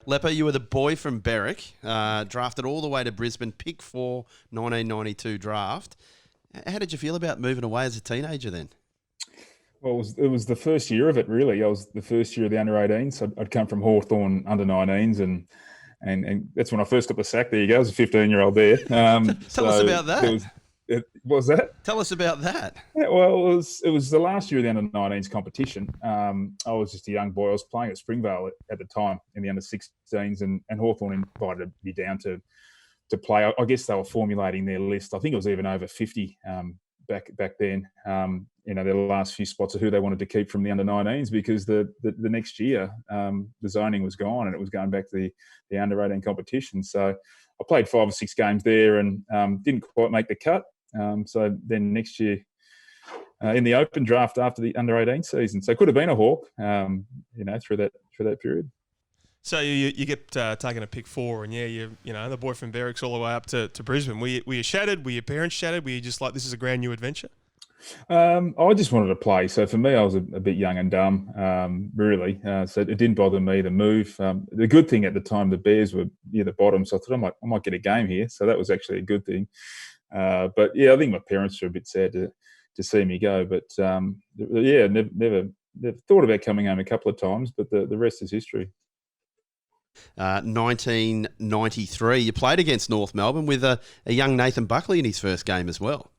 Lepper, you were the boy from Berwick, drafted all the way to Brisbane, pick 4, 1992 draft. How did you feel about moving away as a teenager then? Well, it was the first year of it, really. I was the first year of the under-18s. I'd come from Hawthorn under-19s, and that's when I first got the sack. There you go. I was a 15-year-old there. Tell us about that. What was that? Tell us about that. Yeah, well, it was the last year of the under-19s competition. I was just a young boy. I was playing at Springvale at the time in the under-16s, and Hawthorn invited me down to play. I guess they were formulating their list. I think it was even over 50 back then. Their last few spots of who they wanted to keep from the under-19s, because the next year the zoning was gone and it was going back to the under-18 competition. So I played 5 or 6 games there and didn't quite make the cut. So then next year in the open draft after the under-18 season, so it could have been a Hawk, through that period. So you get taken at pick 4, and the boy from Berwick's all the way up to Brisbane. Were you shattered? Were your parents shattered? Were you just like, this is a brand new adventure? I just wanted to play. So for me, I was a bit young and dumb, really. So it didn't bother me to move. The good thing at the time, the Bears were near the bottom, so I thought I might get a game here. So that was actually a good thing. But yeah, I think my parents were a bit sad to see me go. But never thought about coming home a couple of times. But the rest is history. 1993, you played against North Melbourne with a young Nathan Buckley in his first game as well.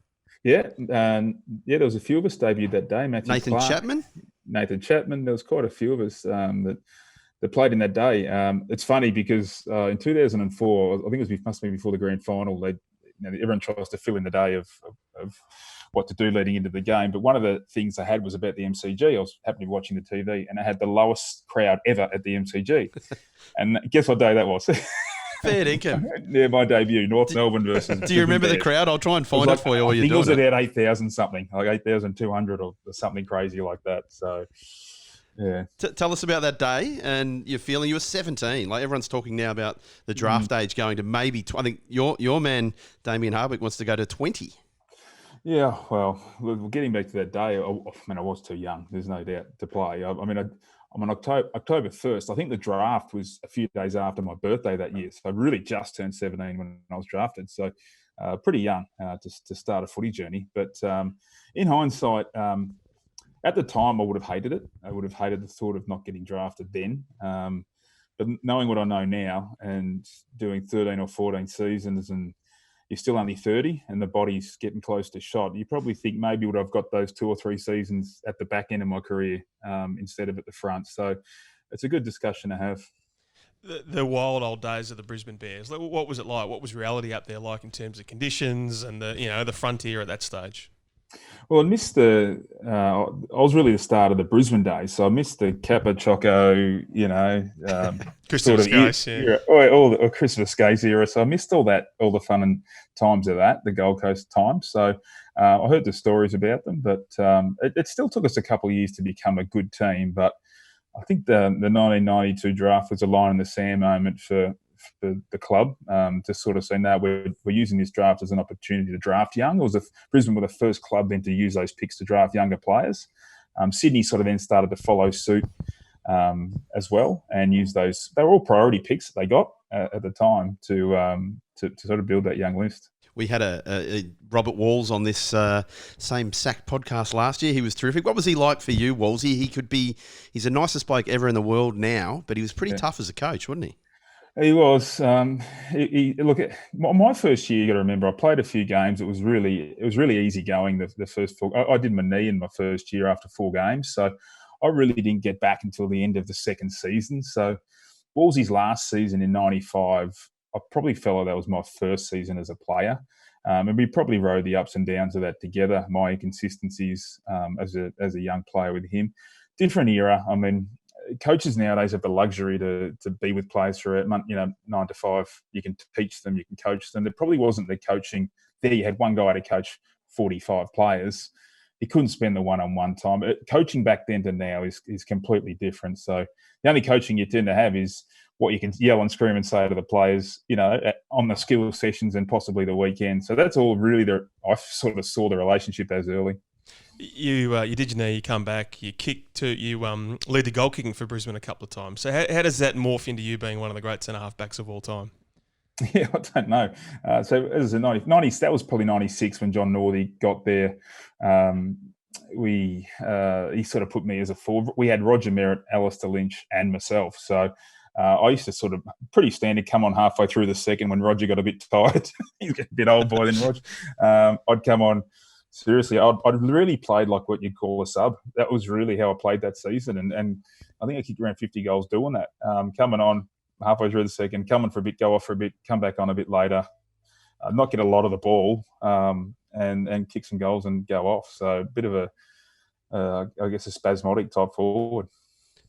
Yeah, there was a few of us debuted that day. Nathan Chapman. There was quite a few of us that played in that day. It's funny because in 2004, I think must have been before the grand final. Everyone tries to fill in the day of what to do leading into the game. But one of the things they had was about the MCG. I was happening to be watching the TV, and it had the lowest crowd ever at the MCG. And guess what day that was? Fair income. Yeah, my debut, North Melbourne versus. Do you remember the crowd? I'll try and find it for you while you're doing it. I think it was about 8,000 something, like 8,200 or something crazy like that. So, yeah. Tell us about that day and your feeling. You were 17. Like, everyone's talking now about the draft age going to maybe. I think your man Damien Hardwick wants to go to 20. Yeah, well, getting back to that day, I was too young. There's no doubt to play. On October 1st, I think the draft was a few days after my birthday that year. So I really just turned 17 when I was drafted. So pretty young to start a footy journey. But in hindsight, at the time, I would have hated it. I would have hated the thought of not getting drafted then. But knowing what I know now and doing 13 or 14 seasons, and you're still only 30 and the body's getting close to shot, you probably think maybe would have got those 2 or 3 seasons at the back end of my career instead of at the front. So it's a good discussion to have. The wild old days of the Brisbane Bears. What was it like? What was reality up there like in terms of conditions and the frontier at that stage? Well, I missed I was really the start of the Brisbane days, so I missed the Kappa Choco, Christopher Skase, era, all the Christopher Skase era. So I missed all the fun and times of that, the Gold Coast times. So I heard the stories about them, but it still took us a couple of years to become a good team. But I think the 1992 draft was a line in the sand moment for the club to sort of say, no, we're using this draft as an opportunity to draft young. Brisbane were the first club then to use those picks to draft younger players. Sydney sort of then started to follow suit as well and use those. They were all priority picks that they got at the time to sort of build that young list. We had a Robert Walls on this same SACKED podcast last year. He was terrific. What was he like for you, Wallsy? He's the nicest bloke ever in the world now, but he was pretty tough as a coach, wasn't he? He was. Look, at my first year, you got to remember, I played a few games. It was really easy going. The first 4, I did my knee in my first year after 4 games, so I really didn't get back until the end of the second season. So Wallsy's last season in '95, I probably felt like that was my first season as a player, and we probably rode the ups and downs of that together. My inconsistencies as a young player with him, different era. I mean, coaches nowadays have the luxury to be with players for 9 to 5. You can teach them, you can coach them. There probably wasn't the coaching there. You had one guy to coach 45 players. He couldn't spend the one-on-one time. Coaching back then to now is completely different. So the only coaching you tend to have is what you can yell and scream and say to the players, on the skill sessions and possibly the weekend. So that's all really I sort of saw the relationship as early. You did your knee, you come back, you lead the goal kicking for Brisbane a couple of times. So how does that morph into you being one of the great centre-half backs of all time? Yeah, I don't know. So as a 90, that was probably 96 when John Northey got there. He sort of put me as a forward. We had Roger Merritt, Alistair Lynch, and myself. So I used to sort of pretty standard come on halfway through the second when Roger got a bit tired. He's getting a bit old boy then, Roger. I'd come on. Seriously, I'd really played like what you'd call a sub. That was really how I played that season. And I think I kicked around 50 goals doing that. Coming on halfway through the second, coming for a bit, go off for a bit, come back on a bit later, not get a lot of the ball, and kick some goals and go off. So a bit of I guess a spasmodic type forward.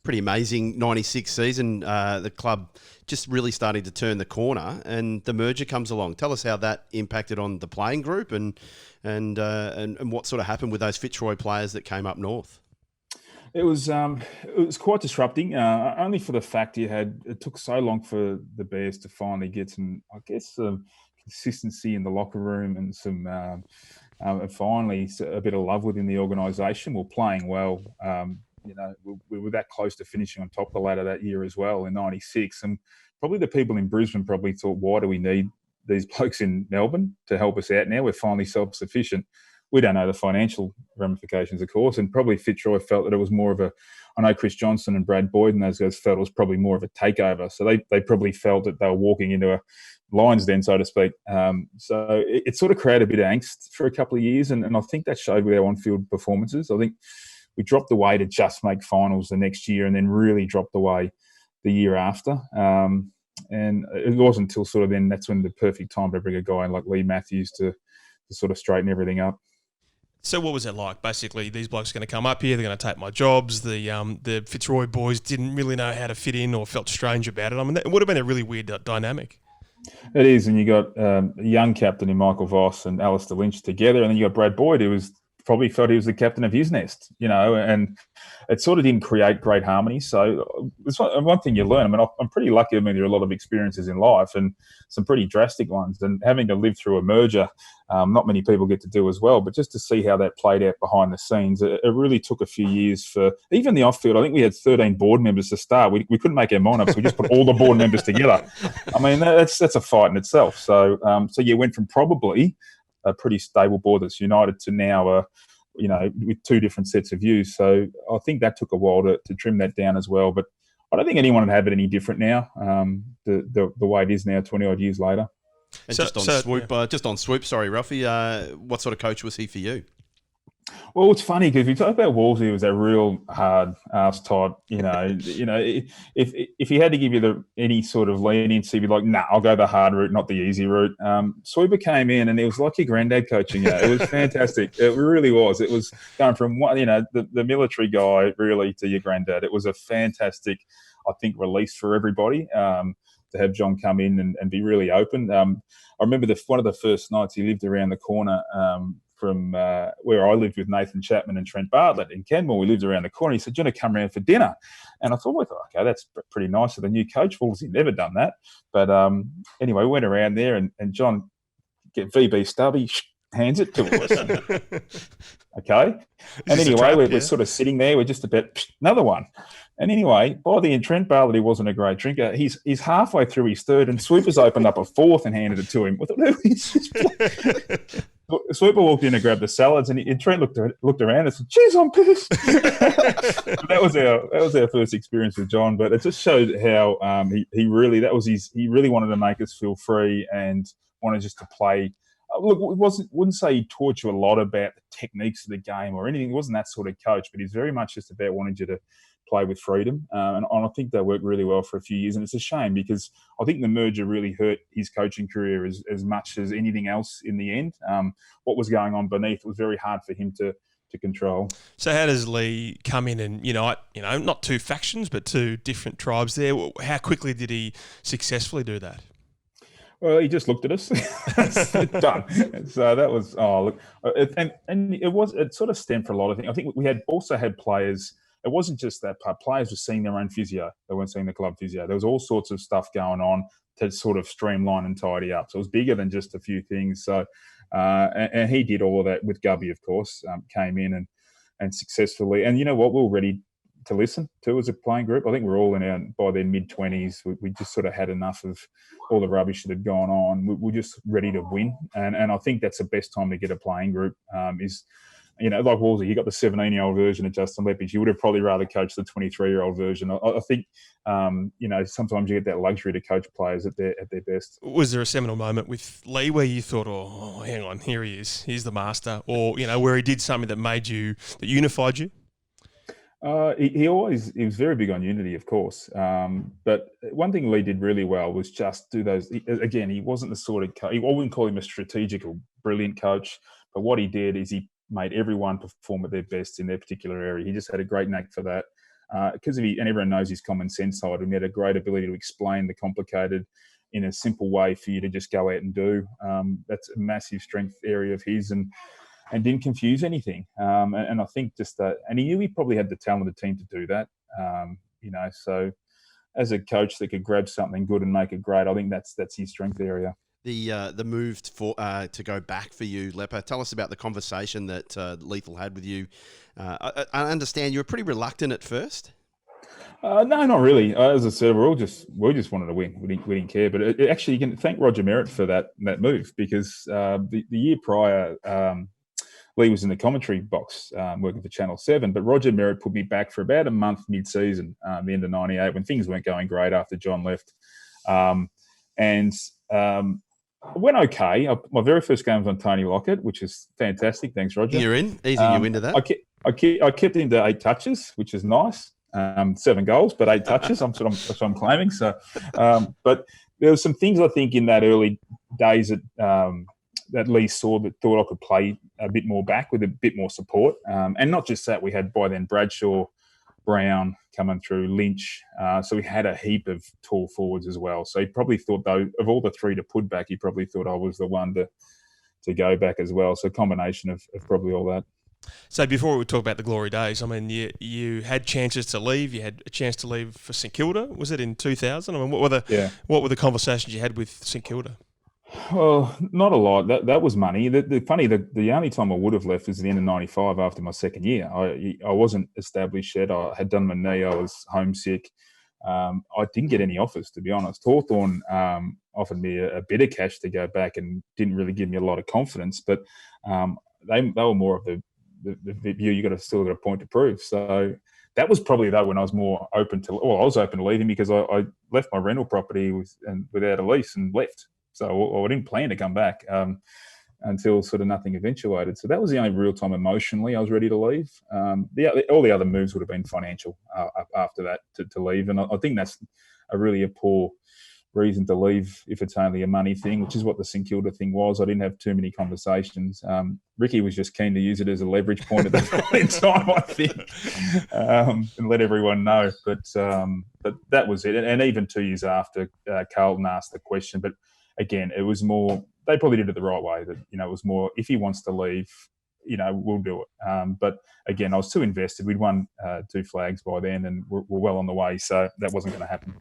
Pretty amazing 96 season. The club just really starting to turn the corner, and the merger comes along. Tell us how that impacted on the playing group and what sort of happened with those Fitzroy players that came up north. It was quite disrupting, only for the fact it took so long for the Bears to finally get some, I guess, consistency in the locker room and some finally a bit of love within the organisation. We're playing well. We were that close to finishing on top of the ladder that year as well in 96. And probably the people in Brisbane probably thought, why do we need these blokes in Melbourne to help us out now? We're finally self-sufficient. We don't know the financial ramifications, of course, and probably Fitzroy felt that it was more of I know Chris Johnson and Brad Boyd and those guys felt it was probably more of a takeover. So they probably felt that they were walking into a lion's den, so to speak. So it sort of created a bit of angst for a couple of years, and I think that showed with our on-field performances. I think we dropped away to just make finals the next year and then really dropped away the year after. And it wasn't until sort of then that's when the perfect time to bring a guy like Lee Matthews to sort of straighten everything up. So what was it like? Basically, these blokes are going to come up here, they're going to take my jobs. The Fitzroy boys didn't really know how to fit in or felt strange about it. I mean, it would have been a really weird dynamic. It is, and you got a young captain in Michael Voss and Alistair Lynch together, and then you got Brad Boyd, who probably felt he was the captain of his nest, and it sort of didn't create great harmony. So it's one thing you learn. I mean, I'm pretty lucky. I mean, there are a lot of experiences in life and some pretty drastic ones. And having to live through a merger, not many people get to do as well. But just to see how that played out behind the scenes, it really took a few years for even the off-field. I think we had 13 board members to start. We couldn't make our mind up, so we just put all the board members together. I mean, that's a fight in itself. So you went from probably a pretty stable board that's united to now with two different sets of views. So I think that took a while to trim that down as well. But I don't think anyone would have it any different now, the way it is now, 20-odd years later. And just on Swoop, sorry, Ruffy, what sort of coach was he for you? Well, it's funny because we talk about Wolsey, he was a real hard ass type. If he had to give you any sort of leniency, he'd be like, "Nah, I'll go the hard route, not the easy route." Sweeper came in, and it was like your granddad coaching you. It was fantastic. It really was. It was going from the military guy really to your granddad. It was a fantastic, I think, release for everybody to have John come in and be really open. I remember one of the first nights he lived around the corner. From where I lived with Nathan Chapman and Trent Bartlett in Canmore. We lived around the corner. He said, "Do you want to come around for dinner?" And I thought, okay, that's pretty nice of the new coach. Wolsey never done that. But anyway, we went around there and John, get VB stubby, hands it to us. Okay. And anyway, we're sort of sitting there. We're just about, another one. And anyway, by the end, Trent Bartlett, he wasn't a great drinker. He's halfway through his third, and Sweeper's opened up a fourth and handed it to him. Sweeper walked in and grabbed the salads, and Trent looked around and said, "Geez, I'm pissed." That was our first experience with John, but it just showed how he really wanted to make us feel free and wanted just to play. Look, wouldn't say he taught you a lot about the techniques of the game or anything. He wasn't that sort of coach, but he's very much just about wanting you to play with freedom. And I think that worked really well for a few years. And it's a shame because I think the merger really hurt his coaching career as much as anything else in the end. What was going on beneath was very hard for him to control. So how does Lee come in and unite, not two factions, but two different tribes there? How quickly did he successfully do that? Well, he just looked at us. Done. So that was it sort of stemmed for a lot of things. I think we also had players. It wasn't just that part. Players were seeing their own physio. They weren't seeing the club physio. There was all sorts of stuff going on to sort of streamline and tidy up. So it was bigger than just a few things. So and he did all of that with Gubby, of course. Came in and and successfully. And you know what? We were ready to listen to as a playing group. I think we're all in our, by their mid-20s. We just sort of had enough of all the rubbish that had gone on. We're just ready to win. And I think that's the best time to get a playing group is, you know, like Wolsey, you got the 17-year-old version of Justin Leppitsch. You would have probably rather coached the 23-year-old version. I think, you know, sometimes you get that luxury to coach players at their best. Was there a seminal moment with Lee where you thought, oh, hang on, here he is, he's the master, or you know, where he did something that unified you? He was very big on unity, of course. But one thing Lee did really well was just do those. Again, he wasn't the sort of coach. I wouldn't call him a strategic or brilliant coach, but what he did is he made everyone perform at their best in their particular area. He just had a great knack for that. Because and everyone knows his common sense side, and he had a great ability to explain the complicated in a simple way for you to just go out and do. That's a massive strength area of his, and didn't confuse anything. And I think just that, and he knew he probably had the talented team to do that. You know, so as a coach that could grab something good and make it great, I think that's his strength area. The move to go back for you, Lepper. Tell us about the conversation that Lethal had with you. I understand you were pretty reluctant at first. No, not really. As I said, we just wanted to win. We didn't care. But actually, you can thank Roger Merritt for that move, because the year prior, Lee was in the commentary box working for Channel 7, but Roger Merritt put me back for about a month mid-season, the end of 98, when things weren't going great after John left. It went okay. My very first game was on Tony Lockett, which is fantastic. Thanks, Roger. You're in. Easing you into that. I kept him to 8 touches, which is nice. 7 goals, but 8 touches. That's what I'm claiming. So, but there were some things I think in that early days that Lee saw that thought I could play a bit more back with a bit more support. And not just that, we had by then Bradshaw, Brown coming through, Lynch. So we had a heap of tall forwards as well. So he probably thought, though, of all the 3 to put back, he probably thought I was the one to go back as well. So a combination of probably all that. So before we talk about the glory days, I mean, you had chances to leave. You had a chance to leave for St Kilda. Was it in 2000? I mean, what were the conversations you had with St Kilda? Well, not a lot. That was money. The only time I would have left was at the end of 95 after my second year. I wasn't established yet. I had done my knee. I was homesick. I didn't get any offers, to be honest. Hawthorn offered me a bit of cash to go back and didn't really give me a lot of confidence. But they were more of the view you still got a point to prove. So that was probably though when I was more open to. Well, I was open to leaving because I left my rental property without a lease and left. So I didn't plan to come back until sort of nothing eventuated. So that was the only real time emotionally I was ready to leave. All the other moves would have been financial after that to leave. And I think that's a poor reason to leave if it's only a money thing, which is what the St Kilda thing was. I didn't have too many conversations. Ricky was just keen to use it as a leverage point at that point in time, I think, and let everyone know. But that was it. And even 2 years after, Carlton asked the question, but again, it was more, they probably did it the right way. That, you know, it was more, if he wants to leave, you know, we'll do it. But again, I was too invested. We'd won 2 flags by then and we're well on the way. So that wasn't going to happen.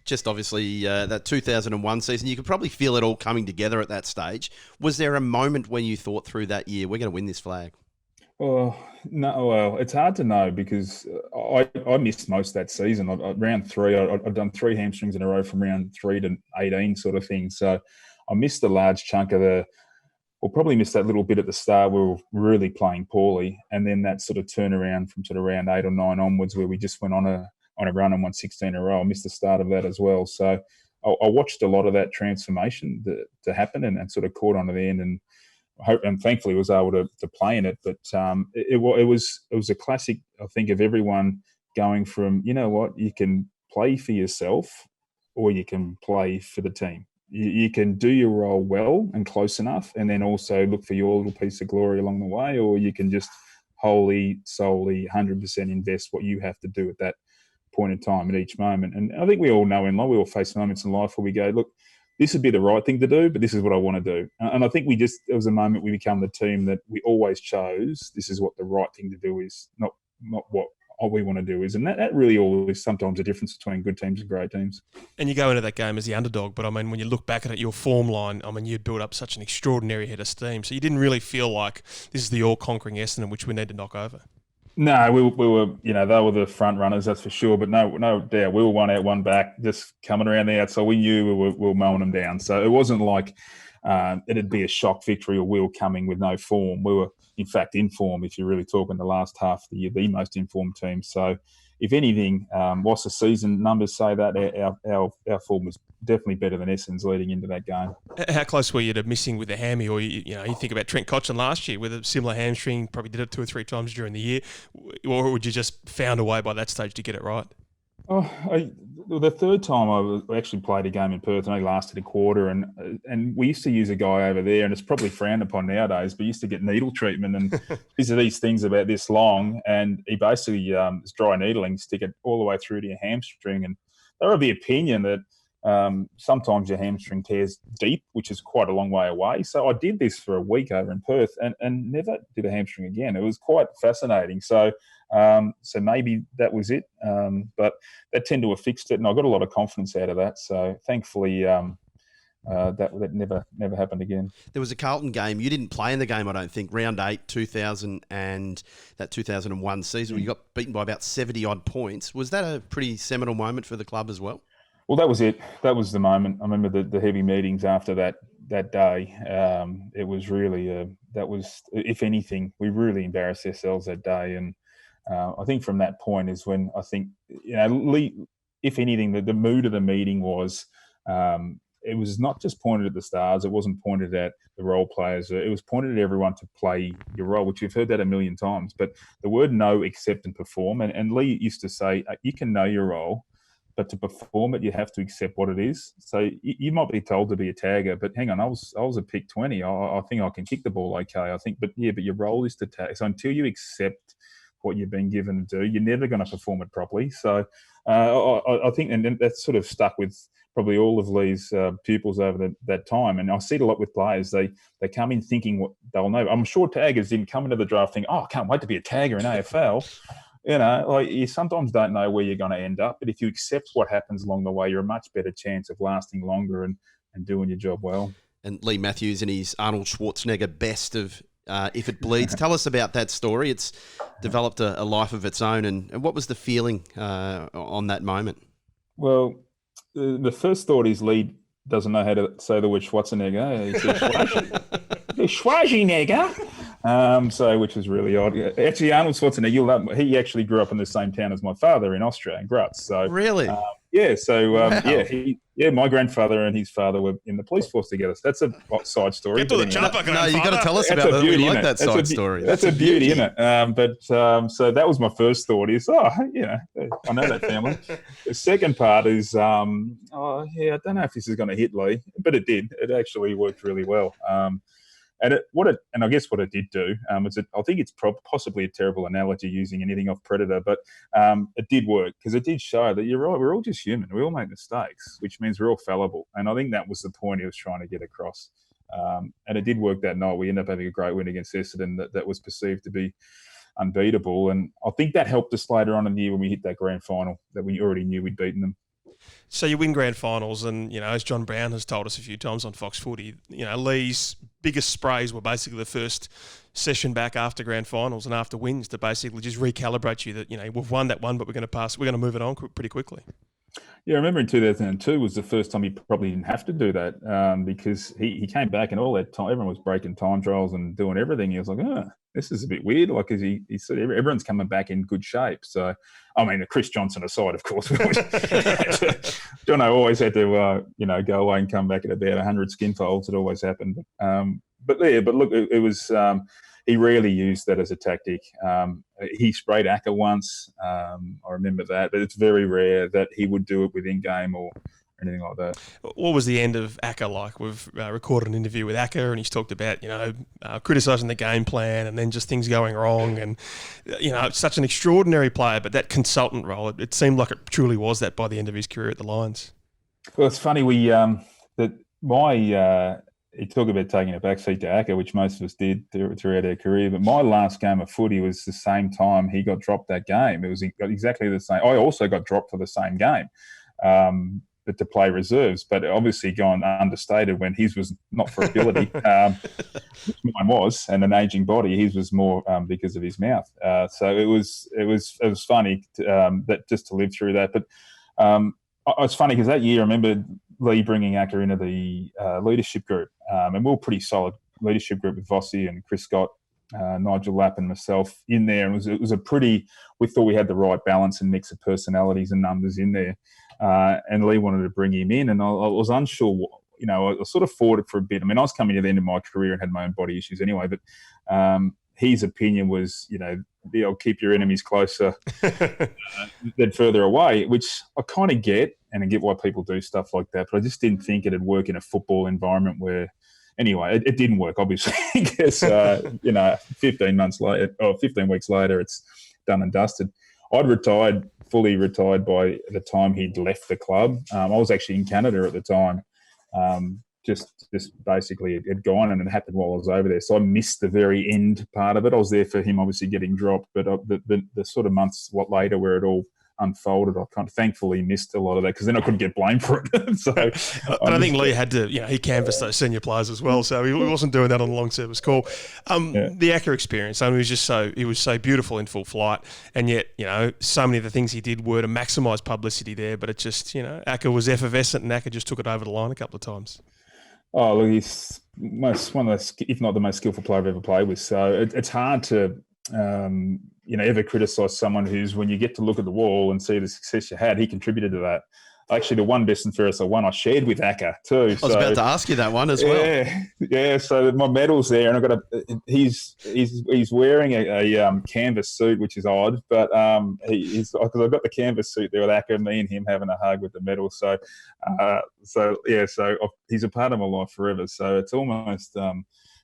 Just obviously that 2001 season, you could probably feel it all coming together at that stage. Was there a moment when you thought through that year, we're going to win this flag? Oh, no, well, it's hard to know because I missed most of that season. Round 3, I'd done 3 hamstrings in a row from round 3 to 18 sort of thing. So I missed a large chunk of probably missed that little bit at the start where we were really playing poorly. And then that sort of turnaround from sort of round 8 or 9 onwards where we just went on a run and won 16 in a row. I missed the start of that as well. So I watched a lot of that transformation to happen and sort of caught on to the end and thankfully was able to play in it. But it was a classic, I think, of everyone going from, you know what, you can play for yourself or you can play for the team. You can do your role well and close enough and then also look for your little piece of glory along the way, or you can just wholly, solely, 100% invest what you have to do at that point in time at each moment. And I think we all know in life, we all face moments in life where we go, look, this would be the right thing to do, but this is what I want to do. And I think it was a moment we become the team that we always chose. This is what the right thing to do is, not what we want to do is. And that really all is sometimes the difference between good teams and great teams. And you go into that game as the underdog, but I mean, when you look back at it, your form line, I mean, you built up such an extraordinary head of steam. So you didn't really feel like this is the all-conquering Essendon which we need to knock over. No, we were, they were the front runners, that's for sure. But no doubt, we were one out, one back, just coming around the outside. We knew we were mowing them down. So it wasn't like it'd be a shock victory or we were coming with no form. We were, in fact, in form, if you're really talking the last half of the year, the most informed team. So if anything, whilst the season numbers say that, our form was definitely better than Essendon's leading into that game. How close were you to missing with the hammy? Or you think about Trent Cotchin last year with a similar hamstring, probably did it 2 or 3 times during the year, or would you just found a way by that stage to get it right? The third time I actually played a game in Perth, and only lasted a quarter, and we used to use a guy over there, and it's probably frowned upon nowadays, but used to get needle treatment, and these are these things about this long, and he basically is dry needling, stick it all the way through to your hamstring, and they were of the opinion that sometimes your hamstring tears deep, which is quite a long way away. So I did this for a week over in Perth and never did a hamstring again. It was quite fascinating. So maybe that was it. But that tended to have fixed it, and I got a lot of confidence out of that. So thankfully that never happened again. There was a Carlton game. You didn't play in the game, I don't think. Round 8, 2000 and that 2001 season, where you got beaten by about 70-odd points. Was that a pretty seminal moment for the club as well? Well, that was it. That was the moment. I remember the heavy meetings after that day. It was really, if anything, we really embarrassed ourselves that day. And I think from that point is when I think, if anything, the mood of the meeting was, it was not just pointed at the stars. It wasn't pointed at the role players. It was pointed at everyone to play your role, which you've heard that a million times. But the word know, accept, and perform. And Lee used to say, you can know your role, but to perform it, you have to accept what it is. So you might be told to be a tagger, but hang on, I was a pick 20. I think I can kick the ball okay. I think, but your role is to tag. So until you accept what you've been given to do, you're never going to perform it properly. So I think, and that's sort of stuck with probably all of Lee's pupils over that time. And I see it a lot with players. They come in thinking what they'll know. I'm sure taggers didn't come into the draft thinking, I can't wait to be a tagger in AFL. You sometimes don't know where you're going to end up, but if you accept what happens along the way, you're a much better chance of lasting longer and doing your job well. And Lee Matthews and his Arnold Schwarzenegger best of If It Bleeds. Tell us about that story. It's developed a life of its own. And what was the feeling on that moment? Well, the first thought is Lee doesn't know how to say the word Schwarzenegger. He says Schwarzenegger. Which was really odd. Actually, Arnold Schwarzenegger, he actually grew up in the same town as my father in Austria, in Graz. So really, wow. My grandfather and his father were in the police force together. So that's a side story. Get to the chopper, no, you got to tell us about that. We like that side story. That's a beauty, isn't it? So that was my first thought is, I know that family. The second part is, I don't know if this is going to hit Lee, but it did. It actually worked really well. And I guess what it did do, I think it's possibly a terrible analogy using anything off Predator, but it did work because it did show that you're right. We're all just human. We all make mistakes, which means we're all fallible. And I think that was the point he was trying to get across. And it did work that night. We ended up having a great win against Essendon that was perceived to be unbeatable. And I think that helped us later on in the year when we hit that grand final that we already knew we'd beaten them. So you win grand finals, and as John Brown has told us a few times on Fox Footy, Lee's biggest sprays were basically the first session back after grand finals and after wins to basically just recalibrate you that we've won that one, but we're going to move it on pretty quickly. Yeah, I remember in 2002 was the first time he probably didn't have to do that because he came back and all that time everyone was breaking time trials and doing everything. He was like, this is a bit weird. Like, as he said, everyone's coming back in good shape. So, I mean, Chris Johnson aside, of course, Jono always had to, go away and come back at about 100 skin folds. It always happened. But look, it was. He rarely used that as a tactic. He sprayed Acker once. I remember that, but it's very rare that he would do it within game or anything like that. What was the end of Acker like? We've recorded an interview with Acker, and he's talked about criticising the game plan and then just things going wrong, and such an extraordinary player. But that consultant role, it seemed like it truly was that by the end of his career at the Lions. Well, it's funny he talked about taking a backseat to Acker, which most of us did throughout our career. But my last game of footy was the same time he got dropped that game. It was exactly the same. I also got dropped for the same game. to play reserves, but obviously gone understated when his was not for ability, which mine was, and an aging body. His was more because of his mouth. So it was funny that just to live through that. But it's funny because that year I remember Lee bringing Acker into the leadership group, and we were a pretty solid leadership group with Vossi and Chris Scott, Nigel Lapp and myself in there. And it was a pretty, we thought we had the right balance and mix of personalities and numbers in there. And Lee wanted to bring him in, and I was unsure. I sort of fought it for a bit. I mean, I was coming to the end of my career and had my own body issues anyway, but his opinion was, I'll keep your enemies closer than further away, which I kind of get, and I get why people do stuff like that. But I just didn't think it'd work in a football environment where, anyway, it didn't work, obviously. I guess, 15 months later, or 15 weeks later, it's done and dusted. I'd fully retired by the time he'd left the club. I was actually in Canada at the time. Just basically it had gone, and it happened while I was over there. So I missed the very end part of it. I was there for him obviously getting dropped, but the sort of months later where it all unfolded, I kind of thankfully missed a lot of that, because then I couldn't get blamed for it. So, but I think Lee had to, he canvassed those senior players as well, so he wasn't doing that on the long service call. The Acker experience, I mean, he was so beautiful in full flight, and yet, so many of the things he did were to maximise publicity there, but it just, Acker was effervescent, and Acker just took it over the line a couple of times. Oh, look, he's one of the, if not the most skillful player I've ever played with. So it's hard to, ever criticise someone who's, when you get to look at the wall and see the success you had, he contributed to that. Actually, the one best and fairest I won, I shared with Acker too. I was about to ask you that one as well. Yeah. So my medal's there, and I've got he's wearing a canvas suit, which is odd, but because I've got the canvas suit there with Acker, me and him having a hug with the medal. So he's a part of my life forever. So it's almost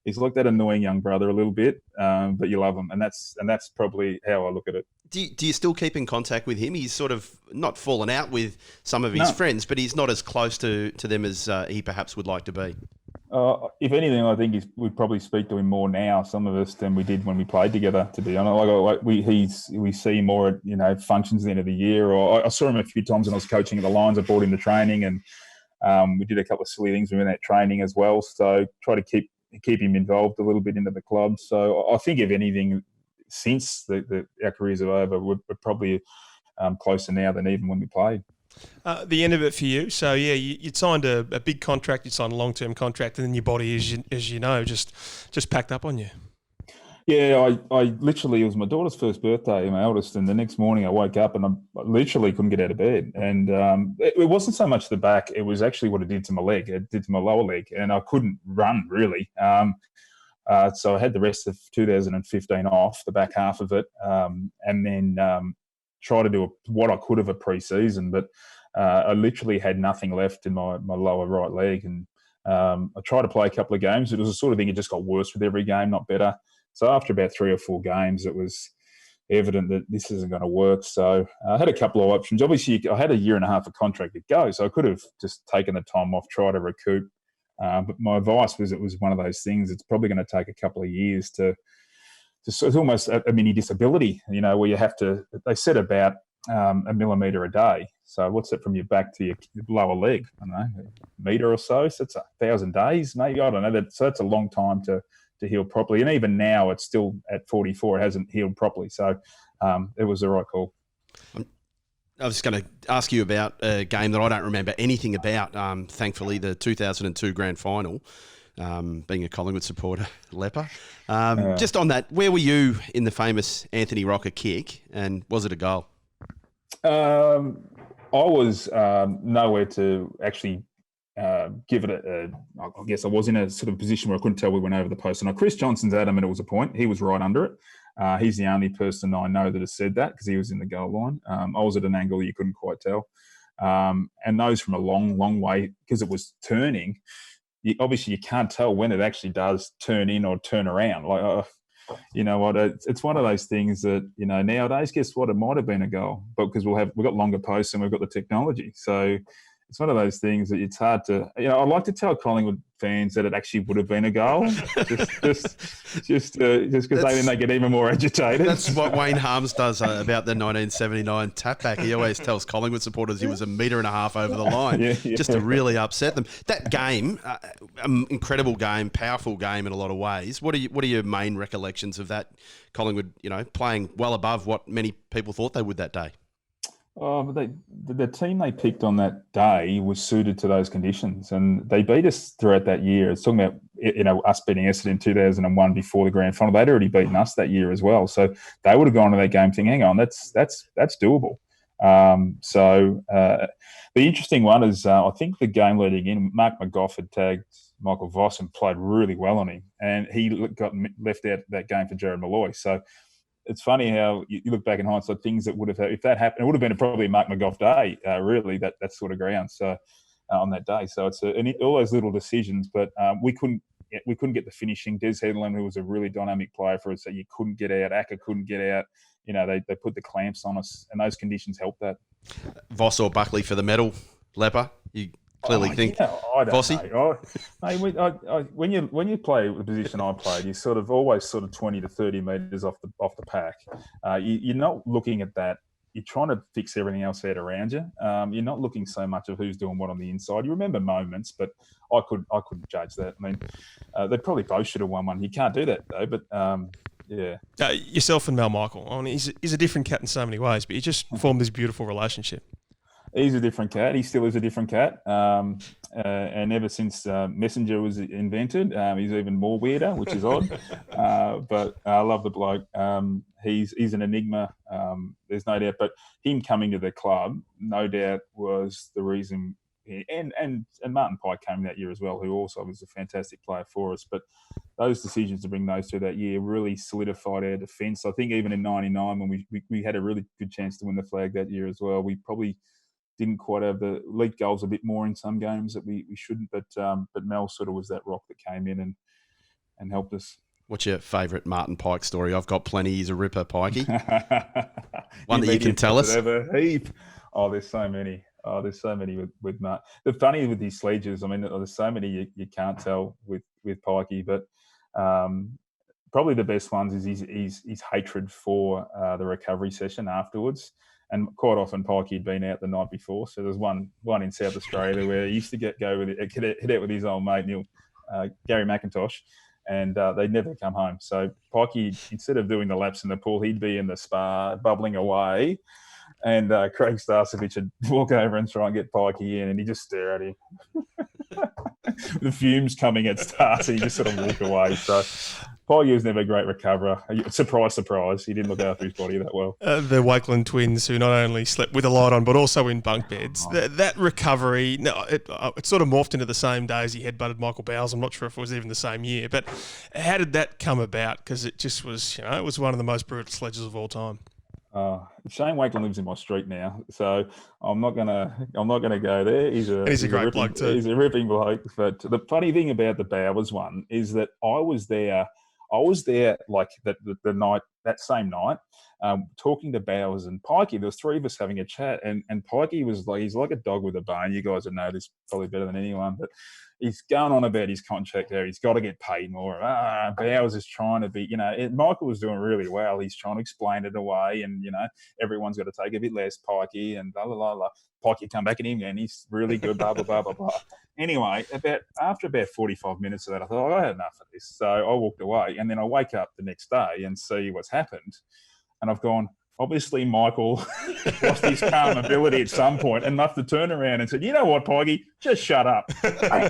he's like that annoying young brother a little bit, but you love him, and that's probably how I look at it. Do you still keep in contact with him? He's sort of not fallen out with some of his friends, but he's not as close to them as he perhaps would like to be. If anything, I think we'd probably speak to him more now, some of us, than we did when we played together, to be honest. We see him more at functions at the end of the year, or I saw him a few times when I was coaching at the Lions. I brought him to training, and we did a couple of silly things within that training as well. So try to keep him involved a little bit into the club. So I think, if anything, since our careers are over, we're probably closer now than even when we played. The end of it for you. So, you'd signed a big contract, you'd signed a long-term contract, and then your body, as you know, just packed up on you. Yeah, I literally, it was my daughter's first birthday, my eldest, and the next morning I woke up and I literally couldn't get out of bed. And it wasn't so much the back, it was actually what it did to my leg. It did to my lower leg, and I couldn't run, really. So I had the rest of 2015 off, the back half of it, and then try to do what I could of a pre-season, but I literally had nothing left in my lower right leg. And I tried to play a couple of games. It was the sort of thing, it just got worse with every game, not better. So after about 3 or 4 games, it was evident that this isn't going to work. So I had a couple of options. Obviously, I had a year and a half of contract to go, so I could have just taken the time off, try to recoup. But my advice was, it was one of those things, it's probably going to take a couple of years to it's almost a mini disability, where you have to, they said about a millimetre a day. So what's that from your back to your lower leg? I don't know, a metre or so. So it's 1,000 days, maybe. I don't know. So that's a long time to heal properly. And even now, it's still at 44. It hasn't healed properly. So it was the right call. I was going to ask you about a game that I don't remember anything about. Thankfully, the 2002 grand final. Being a Collingwood supporter, Lepper. Just on that, where were you in the famous Anthony Rocker kick, and was it a goal? I was nowhere to actually give it I guess I was in a sort of position where I couldn't tell we went over the post. And Chris Johnson's adamant it was a point. He was right under it. He's the only person I know that has said that, because he was in the goal line. I was at an angle you couldn't quite tell. And those from a long, long way, because it was turning, obviously you can't tell when it actually does turn in or turn around. Like, you know what? It's one of those things that, nowadays, guess what? It might have been a goal, but because we've got longer posts and we've got the technology. So it's one of those things that it's hard to, I'd like to tell Collingwood fans that it actually would have been a goal, just because then they get even more agitated. That's what Wayne Harms does about the 1979 tap back. He always tells Collingwood supporters he was 1.5 meters over the line, just to really upset them. That game, incredible game, powerful game in a lot of ways. What are your main recollections of that? Collingwood, playing well above what many people thought they would that day. Oh, but the team they picked on that day was suited to those conditions, and they beat us throughout that year. It's talking about us beating Essendon in 2001 before the grand final. They'd already beaten us that year as well, so they would have gone to that game thinking, "Hang on, that's doable." The interesting one is I think the game leading in, Mark McGough had tagged Michael Voss and played really well on him, and he got left out that game for Jared Malloy. So it's funny how you look back in hindsight, things that would have, if that happened, it would have been probably a Mark McGough day, really, that sort of ground. So on that day, so it's all those little decisions, but we couldn't get the finishing. Des Headland, who was a really dynamic player for us, that you couldn't get out. Acker couldn't get out. They put the clamps on us, and those conditions helped that. Voss or Buckley for the medal, Lepper? You clearly think I don't Vossy? know. When you play the position I played, you're sort of always 20 to 30 metres off the pack. You're not looking at that. You're trying to fix everything else out around you. You're not looking so much of who's doing what on the inside. You remember moments, but I couldn't judge that. I mean, they probably both should have won one. You can't do that though. But yeah. Yourself and Mel Michael. I mean, he's a different cat in so many ways, but you just formed this beautiful relationship. He's a different cat. He still is a different cat. And ever since Messenger was invented, he's even more weirder, which is odd. But I love the bloke. He's an enigma. There's no doubt. But him coming to the club, no doubt, was the reason. And Martin Pike came that year as well, who also was a fantastic player for us. But those decisions to bring those two that year really solidified our defence. I think even in '99, when we had a really good chance to win the flag that year as well, we probably didn't quite have the lead goals a bit more in some games that we shouldn't, but Mel sort of was that rock that came in and helped us. What's your favourite Martin Pike story? I've got plenty. He's a ripper, Pikey. One that you can tell us. There's so many. There's so many with Martin. The funny with these sledges, I mean, there's so many you can't tell with Pikey, but probably the best ones is his hatred for the recovery session afterwards. And quite often, Pikey had been out the night before. So there's one in South Australia where he used to hit out with his old mate, Gary McIntosh, and they'd never come home. So Pikey, instead of doing the laps in the pool, he'd be in the spa bubbling away. And Craig Starcevich would walk over and try and get Pikey in, and he'd just stare at him. The fumes coming at Starcy, he just sort of walk away. So Pikey was never a great recoverer. Surprise, surprise. He didn't look after his body that well. The Wakeland twins, who not only slept with a light on, but also in bunk beds. That recovery, it sort of morphed into the same day as he headbutted Michael Bowles. I'm not sure if it was even the same year. But how did that come about? Because it just was, it was one of the most brutal sledges of all time. Shane Wakeland lives in my street now, so I'm not gonna go there. He's a great bloke too. He's a ripping bloke. But the funny thing about the Bowers one is that I was there like that same night, talking to Bowers and Pikey. There was three of us having a chat, and Pikey was like, he's like a dog with a bone. You guys would know this probably better than anyone, but he's going on about his contract there. He's got to get paid more. Bowers is trying to be, Michael was doing really well. He's trying to explain it away, and everyone's got to take a bit less, Pikey, and blah blah blah blah. Pikey come back at him and he's really good, blah blah blah blah blah. Anyway, after about 45 minutes of that, I thought, I had enough of this. So I walked away, and then I wake up the next day and see what's happened. And I've gone, obviously Michael lost his calm ability at some point and enough to turn around and said, you know what, Pikey, just shut up. I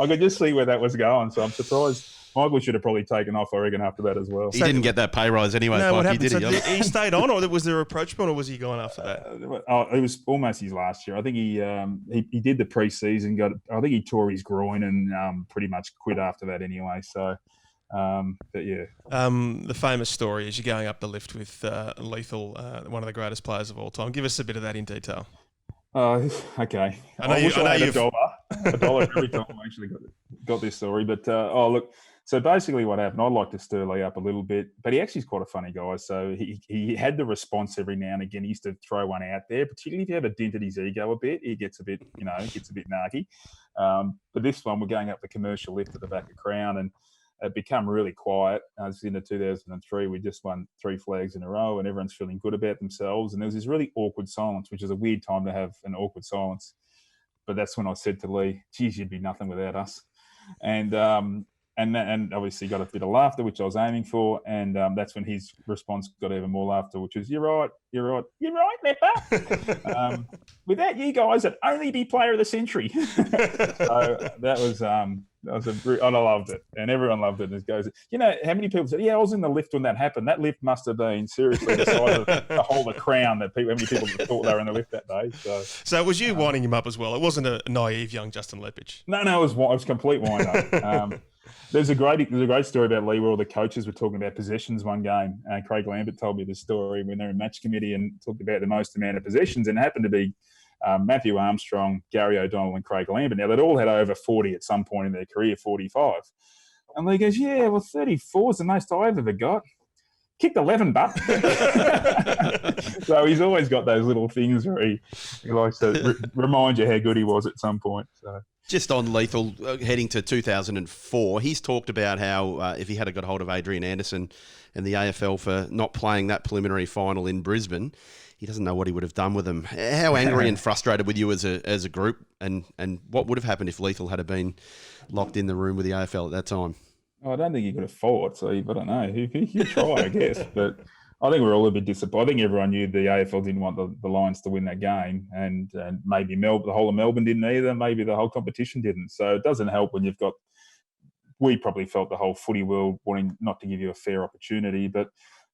could just see where that was going. So I'm surprised. Michael should have probably taken off, I reckon, after that as well. He didn't get that pay rise anyway, no, Pikey, did he? He stayed on, or was there a approachment, or was he gone after that? It was almost his last year. I think he did the pre-season, I think he tore his groin and pretty much quit after that anyway. So, but yeah. The famous story is you're going up the lift with Lethal, one of the greatest players of all time. Give us a bit of that in detail. Okay. I wish I had $1 every time I actually got this story. But, look, So basically what happened, I like to stir Lee up a little bit, but he actually is quite a funny guy. So he had the response every now and again. He used to throw one out there, particularly if you have a dent at his ego a bit, he gets a bit, gets a bit narky. But this one, we're going up the commercial lift at the back of Crown, and it become really quiet. This is in 2003. We just won 3 flags in a row, and everyone's feeling good about themselves. And there was this really awkward silence, which is a weird time to have an awkward silence. But that's when I said to Lee, geez, you'd be nothing without us. And obviously got a bit of laughter, which I was aiming for. And that's when his response got even more laughter, which was, you're right, Lepper. Without you guys, I'd only be player of the century. So that was I loved it. And everyone loved it. And it goes, how many people said, yeah, I was in the lift when that happened. That lift must have been seriously the size of the whole of Crown, how many people thought they were in the lift that day. So it was you winding him up as well. It wasn't a naive young Justin Leppitsch. No, it was complete wind up. There's a great story about Lee where all the coaches were talking about possessions one game. Craig Lambert told me the story when they were in match committee and talked about the most amount of possessions, and it happened to be Matthew Armstrong, Gary O'Donnell and Craig Lambert. Now, they'd all had over 40 at some point in their career, 45. And Lee goes, 34 is the most I've ever got. Kicked 11, but. So he's always got those little things where he likes to remind you how good he was at some point. So. Just on Lethal, heading to 2004, he's talked about how if he had got hold of Adrian Anderson and the AFL for not playing that preliminary final in Brisbane, he doesn't know what he would have done with them. How angry and frustrated were you as a group, and what would have happened if Lethal had been locked in the room with the AFL at that time? I don't think he could have fought, so I don't know. He try, I guess, but I think we're all a bit disappointed. I think everyone knew the AFL didn't want the Lions to win that game, and maybe the whole of Melbourne didn't either. Maybe the whole competition didn't. So it doesn't help when you've got. We probably felt the whole footy world wanting not to give you a fair opportunity, but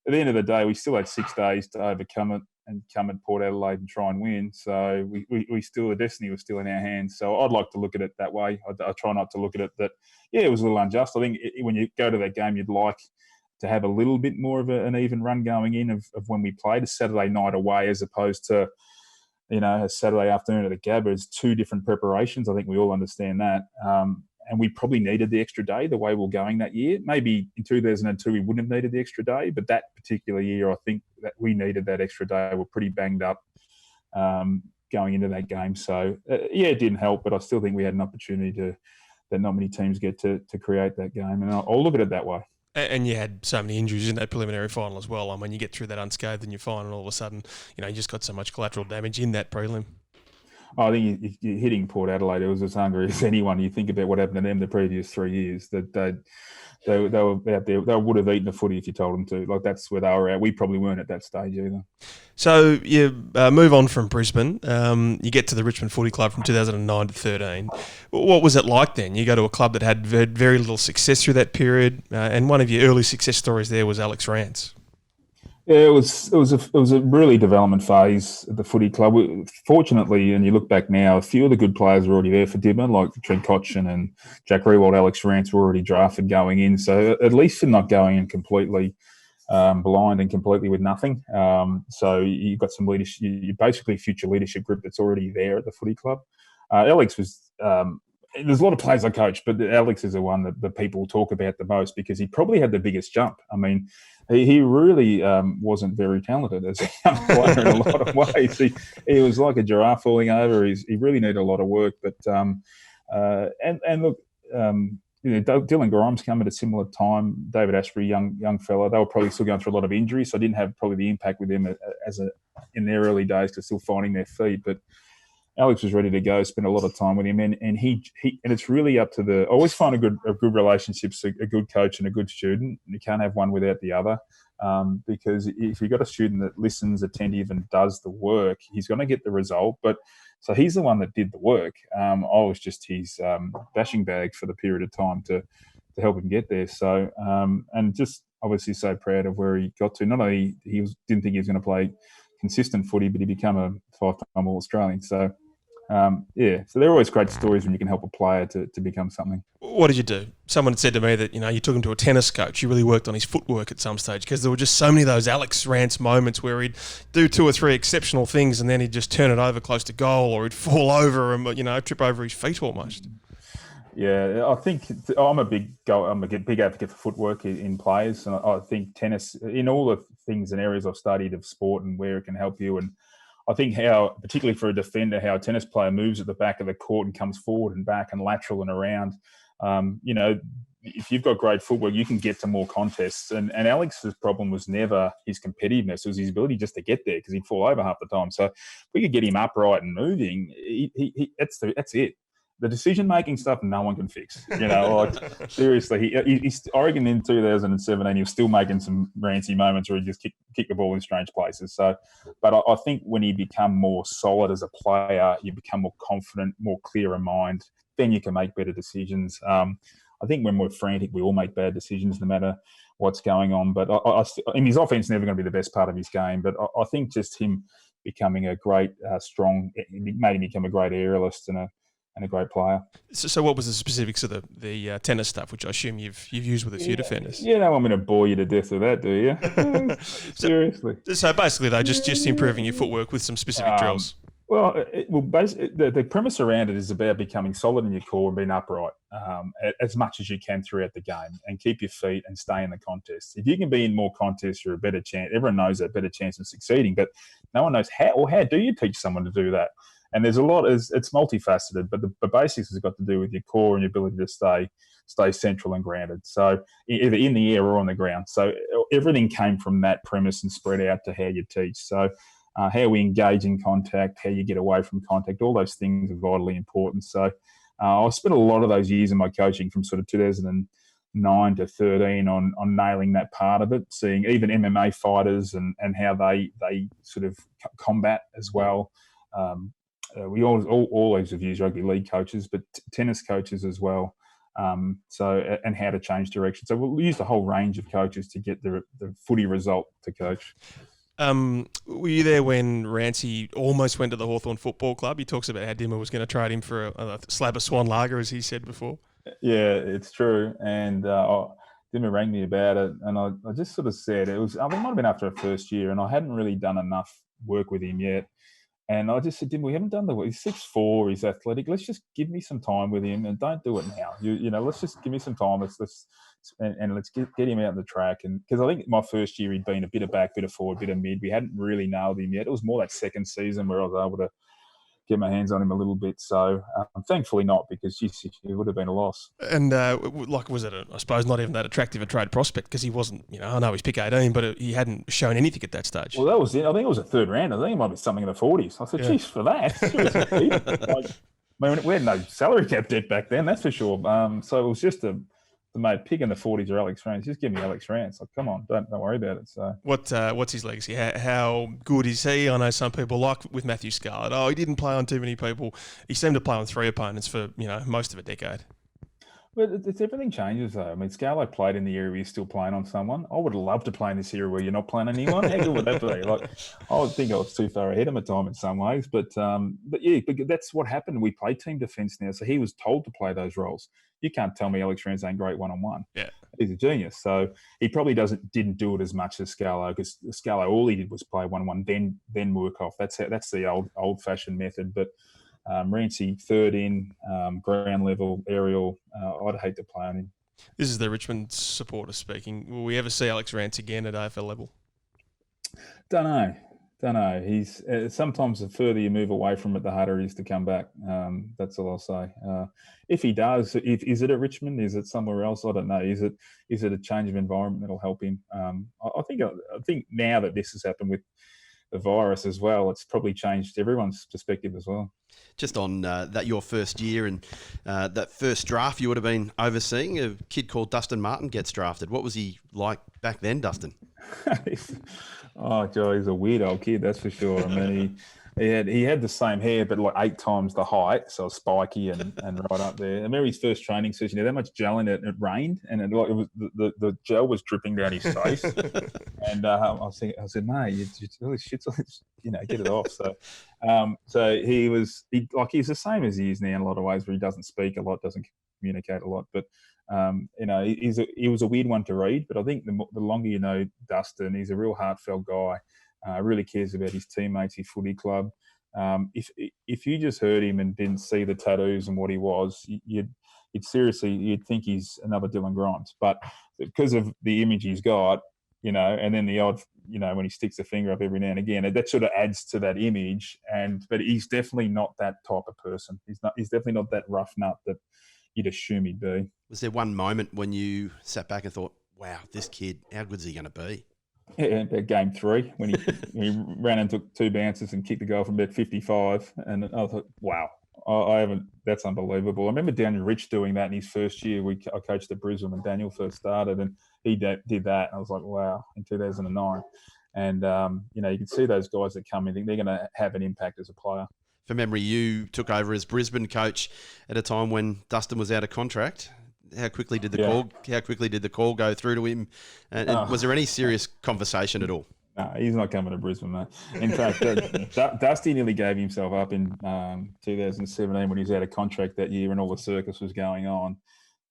at the end of the day, we still had 6 days to overcome it and come at Port Adelaide and try and win. So we still, the destiny was still in our hands. So I'd like to look at it that way. I try not to look at it that, it was a little unjust. I think when you go to that game, you'd like to have a little bit more of an even run going in of when we played a Saturday night away as opposed to, a Saturday afternoon at the Gabba. It's 2 different preparations. I think we all understand that. And we probably needed the extra day the way we're going that year. Maybe in 2002 we wouldn't have needed the extra day, but that particular year I think that we needed that extra day. We're pretty banged up going into that game. So, it didn't help, but I still think we had an opportunity that not many teams get to create that game. And I'll look at it that way. And you had so many injuries in that preliminary final as well. I mean, you get through that unscathed in your final and all of a sudden, you just got so much collateral damage in that prelim. I think you're hitting Port Adelaide. It was as hungry as anyone. You think about what happened to them the previous 3 years. That they were out there. They would have eaten the footy if you told them to. Like, that's where they were at. We probably weren't at that stage either. So you move on from Brisbane. You get to the Richmond Footy Club from 2009 to 13. What was it like then? You go to a club that had very little success through that period, and one of your early success stories there was Alex Rance. Yeah, it was a really development phase at the footy club. Fortunately, and you look back now, a few of the good players were already there for Dibner, like Trent Cotchin and Jack Rewald, Alex Rance were already drafted going in. So at least you're not going in completely blind and completely with nothing. So you've got some leadership. You're basically a future leadership group that's already there at the footy club. Alex was. There's a lot of players I coach, but Alex is the one that the people talk about the most because he probably had the biggest jump. I mean, he really wasn't very talented as a young player in a lot of ways. He was like a giraffe falling over. He really needed a lot of work. But look, Dylan Grimes came at a similar time. David Ashbury, young fella. They were probably still going through a lot of injuries, so I didn't have probably the impact with them in their early days because still finding their feet. But Alex was ready to go, spent a lot of time with him, and it's really up to I always find a good relationship's a good coach and a good student. You can't have one without the other, because if you've got a student that listens, attentive, and does the work, he's going to get the result. But so he's the one that did the work. I was just his bashing bag for the period of time to help him get there. So and just obviously so proud of where he got to. Not only didn't think he was going to play consistent footy, but he became a 5-time All-Australian. So, so they're always great stories when you can help a player to become something. What did you do? Someone said to me that, you took him to a tennis coach. You really worked on his footwork at some stage because there were just so many of those Alex Rance moments where he'd do 2 or 3 exceptional things and then he'd just turn it over close to goal or he'd fall over and, trip over his feet almost. Yeah, I think I'm a big advocate for footwork in players, and I think tennis, in all the things and areas I've studied of sport and where it can help you, and I think how, particularly for a defender, how a tennis player moves at the back of the court and comes forward and back and lateral and around. If you've got great footwork, you can get to more contests. And Alex's problem was never his competitiveness; it was his ability just to get there, because he'd fall over half the time. So if we could get him upright and moving, that's it. The decision-making stuff, no one can fix. Seriously, I reckon in 2017 he was still making some rancy moments where he just kicked the ball in strange places. So, but I think when you become more solid as a player, you become more confident, more clear in mind, then you can make better decisions. I think when we're frantic, we all make bad decisions no matter what's going on. But his offense is never going to be the best part of his game. But I think just him becoming a great, strong, it made him become a great aerialist and a great player. So what was the specifics of the tennis stuff, which I assume you've used with a few defenders? You don't want me to bore you to death with that, do you? Seriously. So basically, though, just improving your footwork with some specific drills. Well, basically, the premise around it is about becoming solid in your core and being upright as much as you can throughout the game, and keep your feet and stay in the contest. If you can be in more contests, you're a better chance. Everyone knows that better chance of succeeding, but no one knows how, or how do you teach someone to do that? And there's a lot. It's multifaceted, but the basics has got to do with your core and your ability to stay central and grounded. So either in the air or on the ground. So everything came from that premise and spread out to how you teach. So how we engage in contact, how you get away from contact, all those things are vitally important. So I spent a lot of those years in my coaching from sort of 2009 to 13 on nailing that part of it, seeing even MMA fighters and how they sort of combat as well. We always have used rugby league coaches, but tennis coaches as well. And how to change direction. So we'll use a whole range of coaches to get the footy result to coach. Were you there when Rancy almost went to the Hawthorn Football Club? He talks about how Dimmer was going to trade him for a slab of Swan Lager, as he said before. Yeah, it's true. And Dimmer rang me about it, and I just sort of said, it might have been after our first year, and I hadn't really done enough work with him yet. And I just said, Dimmer, we haven't done the work. He's 6'4", he's athletic. Let's just give me some time with him, and don't do it now. Let's just give me some time. Let's get him out on the track. And because I think my first year he'd been a bit of back, bit of forward, bit of mid. We hadn't really nailed him yet. It was more that second season where I was able to get my hands on him a little bit. So thankfully not, because it would have been a loss. And was it, I suppose, not even that attractive a trade prospect, because he wasn't, I know he's pick 18, but he hadn't shown anything at that stage. Well, that was it. I think it was a third round. I think it might be something in the 40s. I said, geez, for that. We had no salary cap debt back then, that's for sure. So it was just the mate picking the 40s or Alex Rance. Just give me Alex Rance. Like, come on, don't worry about it. So what's his legacy? How good is he? I know some people, like with Matthew Scarlett, he didn't play on too many people. He seemed to play on 3 opponents for most of a decade. But everything changes, though. I mean, Scarlett played in the era where you're still playing on someone. I would love to play in this era where you're not playing on anyone. How good would that be? I would think I was too far ahead of my time in some ways. But that's what happened. We play team defence now, so he was told to play those roles. You can't tell me Alex Rance ain't great one-on-one. Yeah, he's a genius. So he probably didn't do it as much as Scarlett, because Scarlett, all he did was play one-on-one, then work off. That's the old-fashioned method. But Rancy, third in, ground level, aerial, I'd hate to play on him. This is the Richmond supporter speaking. Will we ever see Alex Rance again at AFL level? Don't know. He's sometimes the further you move away from it, the harder it is to come back. That's all I'll say. If he does, is it at Richmond? Is it somewhere else? I don't know. Is it a change of environment that'll help him? I think now that this has happened with the virus as well, it's probably changed everyone's perspective as well. Just on that your first year and that first draft you would have been overseeing, a kid called Dustin Martin gets drafted. What was he like back then, Dustin? Oh, Joe, he's a weird old kid, that's for sure. I mean, he had the same hair, but like 8 times the height, so spiky and right up there. I remember his first training session, he had that much gel in it, and it rained, and the gel was dripping down his face. And I said, mate, you really shit's get it off. So he's the same as he is now in a lot of ways, where he doesn't speak a lot, doesn't communicate a lot, but he was a weird one to read. But I think the longer you know Dustin, he's a real heartfelt guy. Really cares about his teammates, his footy club. If you just heard him and didn't see the tattoos and what he was, you'd think he's another Dylan Grimes. But because of the image he's got, and then the odd, when he sticks a finger up every now and again, that sort of adds to that image. But he's definitely not that type of person. He's definitely not that rough nut that you'd assume he'd be. Was there one moment when you sat back and thought, wow, this kid, how good's he going to be? Yeah, about game 3 when he ran and took 2 bounces and kicked the goal from about 55, and I thought, wow, I haven't. That's unbelievable. I remember Daniel Rich doing that in his first year. I coached at Brisbane when Daniel first started, and he did that, and I was like, wow, in 2009. And you can see those guys that come in, they're going to have an impact as a player. From memory, you took over as Brisbane coach at a time when Dustin was out of contract. How quickly did the call go through to him? And was there any serious conversation at all? No, he's not coming to Brisbane, mate. In fact, Dusty nearly gave himself up in 2017 when he was out of contract that year and all the circus was going on.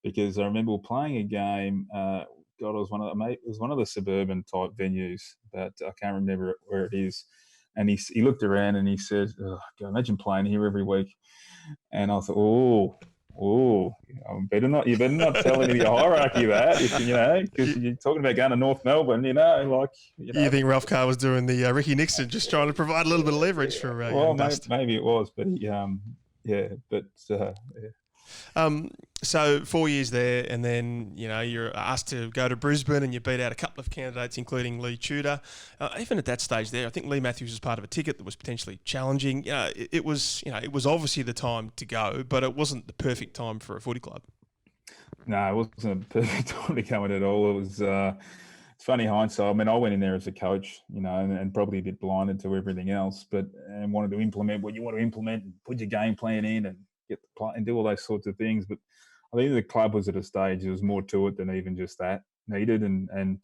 Because I remember playing a game. It was one of the suburban type venues, but I can't remember where it is. And he looked around and he said, "Oh, God, imagine playing here every week." And I thought, "Oh, you better not tell any of the hierarchy that, because you're talking about going to North Melbourne, You think Ralph Carr was doing the Ricky Nixon, just trying to provide a little bit of leverage for maybe it was, but So 4 years there, and then you're asked to go to Brisbane, and you beat out a couple of candidates, including Lee Tudor. Even at that stage there, I think Lee Matthews was part of a ticket that was potentially challenging. It was obviously the time to go, but it wasn't the perfect time for a footy club. No, it wasn't a perfect time to go in at all. It was. It's funny hindsight. I mean, I went in there as a coach, and probably a bit blinded to everything else, and wanted to implement what you want to implement, and put your game plan in, and get the play and do all those sorts of things. But I think the club was at a stage, there was more to it than even just that needed. And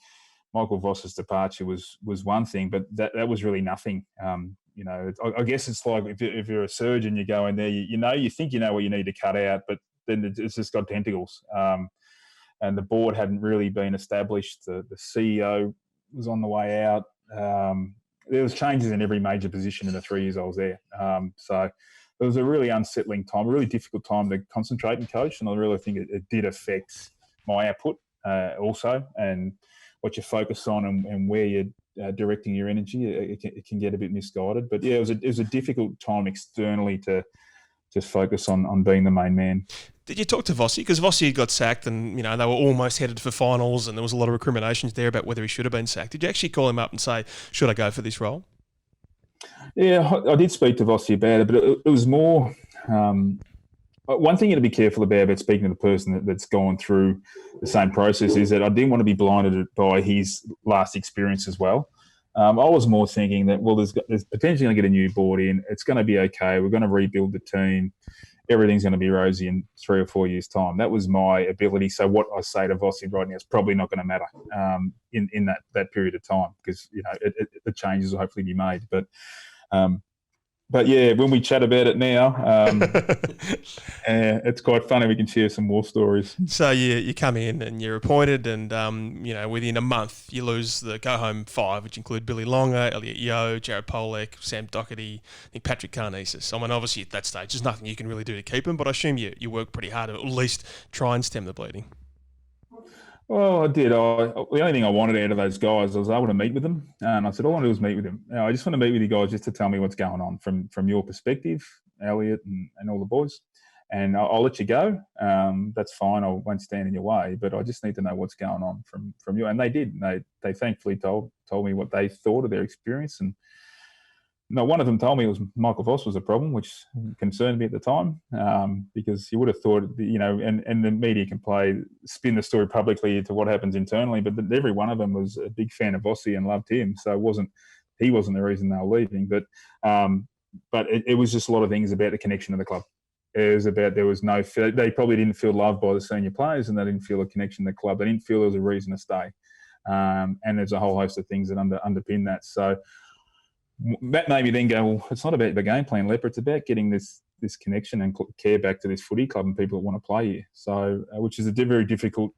Michael Voss's departure was one thing, but that was really nothing. I guess it's like if you're a surgeon, you go in there, you think you know what you need to cut out, but then it's just got tentacles. And the board hadn't really been established. The CEO was on the way out. There was changes in every major position in the 3 years I was there. So it was a really unsettling time, a really difficult time to concentrate and coach. And I really think it did affect my output also, and what you focus on and where you're directing your energy. It can get a bit misguided. But yeah, it was a difficult time externally to just focus on being the main man. Did you talk to Vossi? Because Vossi got sacked, and they were almost headed for finals, and there was a lot of recriminations there about whether he should have been sacked. Did you actually call him up and say, "Should I go for this role"? Yeah, I did speak to Vossi about it, but it was more. One thing you have to be careful about speaking to the person that's gone through the same process is that I didn't want to be blinded by his last experience as well. I was more thinking that, well, there's potentially going to get a new board in. It's going to be okay. We're going to rebuild the team. Everything's going to be rosy in 3 or 4 years' time. That was my ability. So what I say to Vossi right now is probably not going to matter in that period of time, because the changes will hopefully be made. But yeah, when we chat about it now, it's quite funny. We can share some more stories. So you come in and you're appointed, and within a month you lose the go-home 5, which include Billy Longer, Elliot Yeo, Jared Polek, Sam Doherty, I think Patrick Karnesis. I mean, obviously at that stage there's nothing you can really do to keep them, but I assume you work pretty hard to at least try and stem the bleeding. Well, I did. The only thing I wanted out of those guys was I want to meet with them. And I said, all I want to do is meet with them. I just want to meet with you guys just to tell me what's going on from your perspective, Elliot and all the boys. And I'll let you go. That's fine. I won't stand in your way. But I just need to know what's going on from you. And they did. They thankfully told me what they thought of their experience. And no, one of them told me it was Michael Voss was a problem, which concerned me at the time, because you would have thought, and the media can spin the story publicly to what happens internally, but every one of them was a big fan of Vossi and loved him. So he wasn't the reason they were leaving, but it was just a lot of things about the connection of the club. It was about they probably didn't feel loved by the senior players, and they didn't feel a connection to the club. They didn't feel there was a reason to stay, and there's a whole host of things that underpin that. So that made me then go, well, it's not about the game plan, Leppert. It's about getting this connection and care back to this footy club and people that want to play here. So, which is a very difficult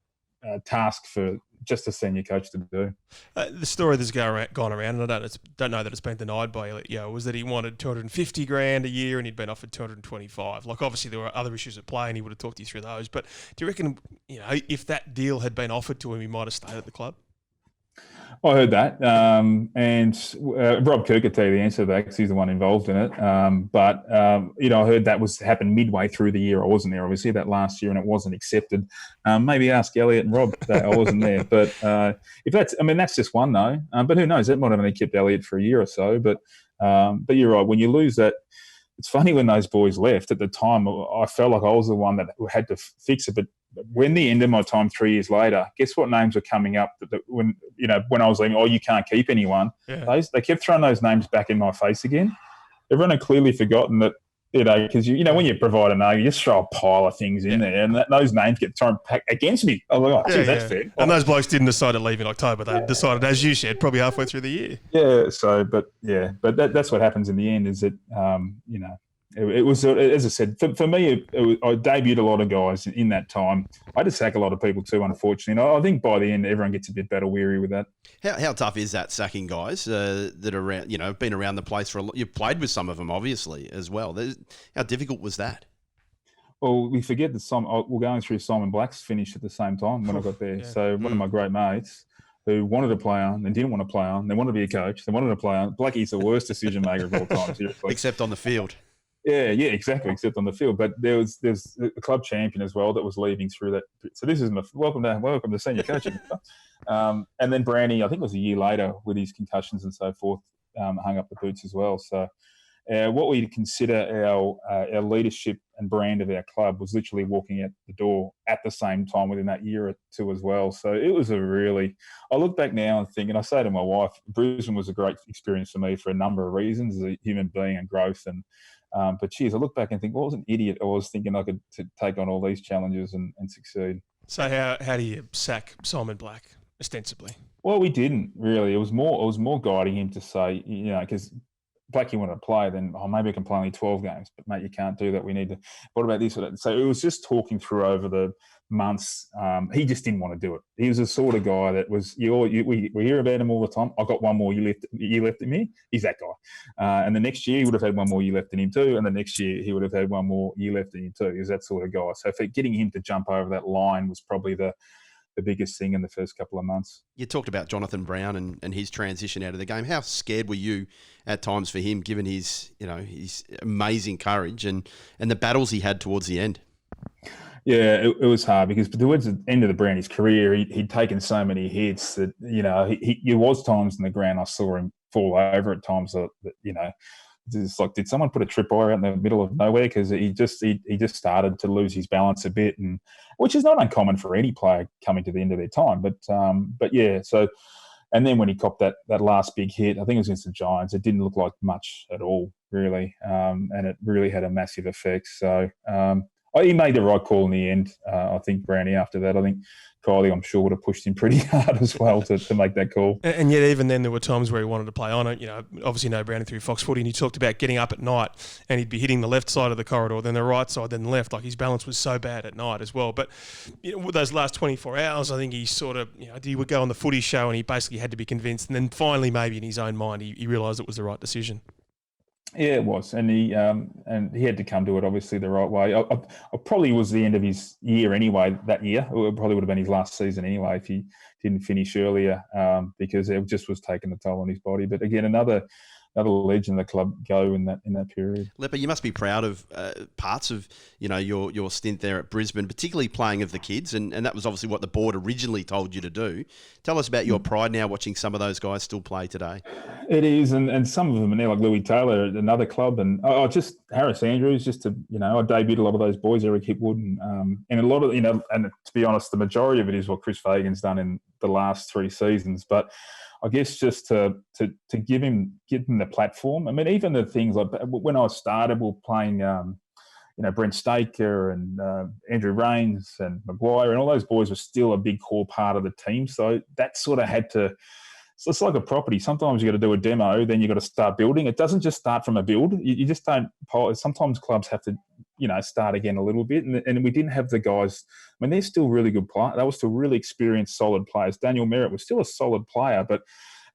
task for just a senior coach to do. The story that's gone around, and I don't know that it's been denied by Elliot, was that he wanted $250,000 a year and he'd been offered 225. Like, obviously there were other issues at play and he would have talked you through those. But do you reckon, if that deal had been offered to him, he might have stayed at the club? I heard that, and Rob Kirk could tell you the answer to that because he's the one involved in it. But I heard that happened midway through the year. I wasn't there, obviously, that last year, and it wasn't accepted. Maybe ask Elliot and Rob. I wasn't there, but if that's just one though. But who knows? That might have only kept Elliot for a year or so. But you're right. When you lose that, it's funny when those boys left. At the time, I felt like I was the one that had to fix it, but when the end of my time 3 years later, guess what names were coming up when I was leaving? Oh, you can't keep anyone. Yeah. They kept throwing those names back in my face again. Everyone had clearly forgotten that, because when you provide a name, you just throw a pile of things in there, and those names get thrown back against me. I was like, that's fair. And those blokes didn't decide to leave in October. They decided, as you said, probably halfway through the year. Yeah. So, but that's what happens in the end. Is that It was, as I said, for me, I debuted a lot of guys in that time. I had to sack a lot of people too, unfortunately. And I think by the end, everyone gets a bit battle weary with that. How tough is that, sacking guys that are around, been around the place for a lot? You've played with some of them, obviously, as well. How difficult was that? Well, we forget that we're going through Simon Black's finish at the same time when I got there. Yeah. So one of my great mates who wanted to play on, then didn't want to play on, they wanted to be a coach, they wanted to play on. Blackie's the worst decision maker of all time, seriously. Except on the field. Yeah, exactly. Except on the field, but there's a club champion as well that was leaving through that. So this is my welcome to senior coaching. And then Brandy, I think it was a year later with his concussions and so forth, hung up the boots as well. So what we consider our leadership and brand of our club was literally walking out the door at the same time within that year or two as well. So it was I look back now and think, and I say to my wife, Brisbane was a great experience for me for a number of reasons as a human being and growth. And but geez, I look back and think, well, I was an idiot. I was thinking I could take on all these challenges and succeed. So how do you sack Simon Black, ostensibly? Well, we didn't really. It was more guiding him to say, because Blackie wanted to play, then maybe I can play only 12 games, but mate, you can't do that. We need to. What about this or that? So it was just talking through over the months. He just didn't want to do it. He was the sort of guy that was. We hear about him all the time. I got one more year left in me. He's that guy. And the next year he would have had one more year left in him too. And the next year he would have had one more year left in him too. He was that sort of guy. So for getting him to jump over that line was probably the biggest thing in the first couple of months. You talked about Jonathan Brown and his transition out of the game. How scared were you at times for him, given his amazing courage and the battles he had towards the end? Yeah, it was hard because towards the end of the Brownie's career, he'd taken so many hits that, there was times in the ground I saw him fall over at times that it's like, did someone put a tripwire out in the middle of nowhere? Because he just started to lose his balance a bit, and which is not uncommon for any player coming to the end of their time. But yeah, so and then when he copped that last big hit, I think it was against the Giants, it didn't look like much at all, really, and it really had a massive effect. So he made the right call in the end. I think Brownie after that, I think Kylie, I'm sure, would have pushed him pretty hard as well to make that call. And yet even then there were times where he wanted to play on it. Obviously no Brownie through Fox Footy, and he talked about getting up at night and he'd be hitting the left side of the corridor, then the right side, then the left. Like, his balance was so bad at night as well. But with those last 24 hours, I think he sort of, he would go on the footy show and he basically had to be convinced. And then finally, maybe in his own mind, he realised it was the right decision. Yeah, it was, and he had to come to it obviously the right way. I probably was the end of his year anyway. That year, it probably would have been his last season anyway if he didn't finish earlier, because it just was taking a toll on his body. But again, another legend of the club go in that period. Lepper, you must be proud of parts of your stint there at Brisbane, particularly playing of the kids, and that was obviously what the board originally told you to do. Tell us about your pride now watching some of those guys still play today. It is, and some of them are now, like Louis Taylor at another club, and just Harris Andrews, I debuted a lot of those boys, Eric Hipwood, and a lot of, and to be honest, the majority of it is what Chris Fagan's done in the last 3 seasons, but I guess just to give him the platform. I mean, even the things like when I started, we were playing, Brent Staker and Andrew Rains and Maguire, and all those boys were still a big core part of the team. So that sort of had to. So it's like a property. Sometimes you got to do a demo, then you got to start building. It doesn't just start from a build. You just don't. Sometimes clubs have to start again a little bit. And we didn't have the guys. I mean, they're still really good players. They were still really experienced, solid players. Daniel Merritt was still a solid player, but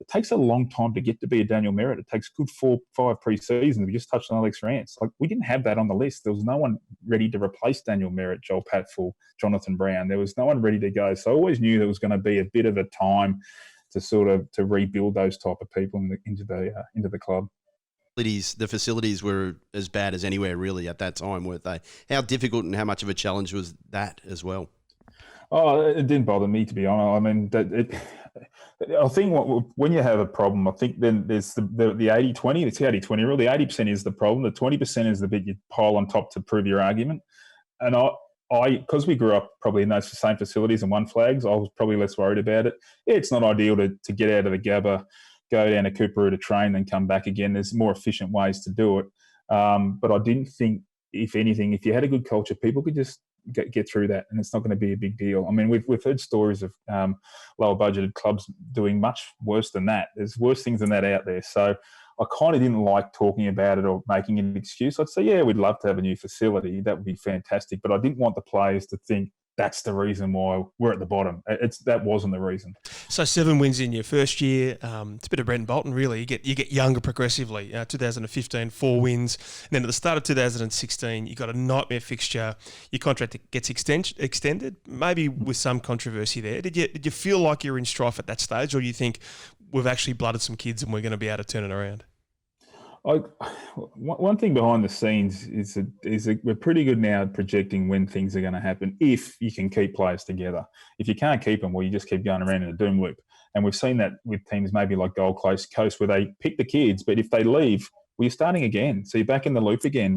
it takes a long time to get to be a Daniel Merritt. It takes good 4-5 pre-seasons. We just touched on Alex Rance. Like, we didn't have that on the list. There was no one ready to replace Daniel Merritt, Joel Patfull, Jonathan Brown. There was no one ready to go. So I always knew there was going to be a bit of a time to rebuild those type of people into the club. The facilities were as bad as anywhere really at that time, weren't they? How difficult and how much of a challenge was that as well? Oh, it didn't bother me, to be honest. I mean, I think when you have a problem, I think then there's the 80-20. It's the 80-20 rule. The 80% is the problem. The 20% is the bit you pile on top to prove your argument. And I because we grew up probably in those same facilities and won flags, I was probably less worried about it. Yeah, it's not ideal to get out of the Gabba, go down to Cooperoo to train, then come back again. There's more efficient ways to do it. But I didn't think, if anything, if you had a good culture, people could just get through that, and it's not going to be a big deal. I mean, we've heard stories of lower budgeted clubs doing much worse than that. There's worse things than that out there. So I kind of didn't like talking about it or making an excuse. I'd say, yeah, we'd love to have a new facility. That would be fantastic. But I didn't want the players to think that's the reason why we're at the bottom. That wasn't the reason. So 7 wins in your first year. It's a bit of Brent Bolton, really. You get younger progressively. 2015, 4 wins. And then at the start of 2016, you got a nightmare fixture. Your contract gets extended, maybe with some controversy there. Did you feel like you were in strife at that stage, or do you think we've actually blooded some kids and we're going to be able to turn it around? One thing behind the scenes is that we're pretty good now at projecting when things are going to happen if you can keep players together. If you can't keep them, well, you just keep going around in a doom loop. And we've seen that with teams maybe like Gold Coast, where they pick the kids, but if they leave, well, you're starting again. So you're back in the loop again.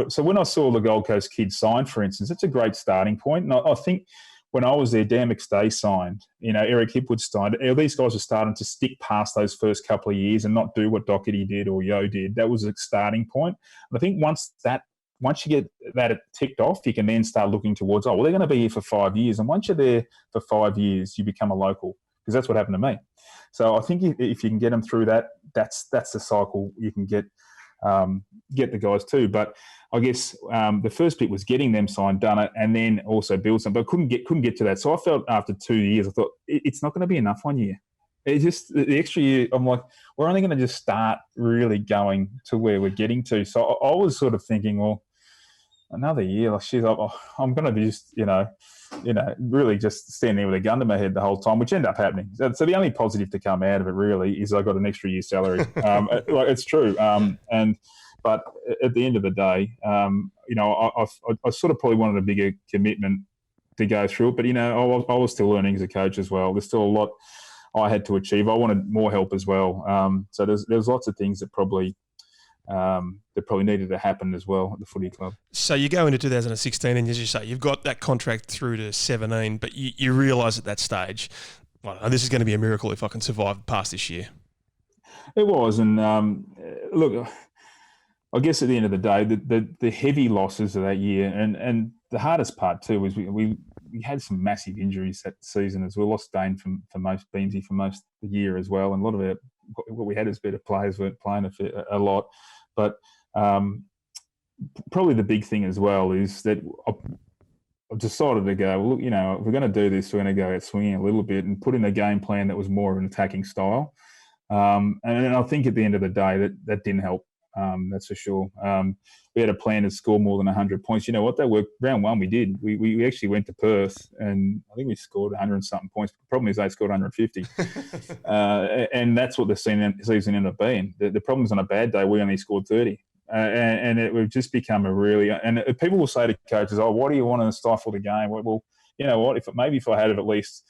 So when I saw the Gold Coast kids sign, for instance, it's a great starting point. And I think when I was there, Dan McStay signed, Eric Hipwood signed. These guys were starting to stick past those first couple of years and not do what Doherty did or Yo did. That was a starting point. And I think once you get that ticked off, you can then start looking towards, they're going to be here for 5 years. And once you're there for 5 years, you become a local, because that's what happened to me. So I think if you can get them through that, that's the cycle you can get the guys too. But I guess the first bit was getting them signed, done it, and then also build some. But couldn't get to that. So I felt after 2 years, I thought it's not going to be enough 1 year. It's just the extra year. I'm like, we're only going to just start really going to where we're getting to. So I was sort of thinking, well, another year, I'm going to be just really just standing there with a gun to my head the whole time, which ended up happening. So the only positive to come out of it really is I got an extra year's salary. It's true. But at the end of the day, I sort of probably wanted a bigger commitment to go through it. But, I was still learning as a coach as well. There's still a lot I had to achieve. I wanted more help as well. So there's lots of things that probably needed to happen as well at the footy club. So you go into 2016 and as you say, you've got that contract through to 17, but you realise at that stage, this is going to be a miracle if I can survive past this year. It was. And look, I guess at the end of the day, the heavy losses of that year and the hardest part too was we had some massive injuries that season as well. Lost Dane for most Beamsy for most of the year as well. And a lot of what we had as better players weren't playing a lot. But probably the big thing as well is that I've decided to go, look, if we're going to do this, we're going to go out swinging a little bit and put in a game plan that was more of an attacking style. And I think at the end of the day, that didn't help. That's for sure. We had a plan to score more than 100 points. You know what? That worked. Round 1 we did. We actually went to Perth and I think we scored 100 and something points. The problem is they scored 150. And that's what the season ended up being. The problem is on a bad day, we only scored 30. And it would just become a really... And people will say to coaches, why do you want to stifle the game? Well, you know what? If I had at least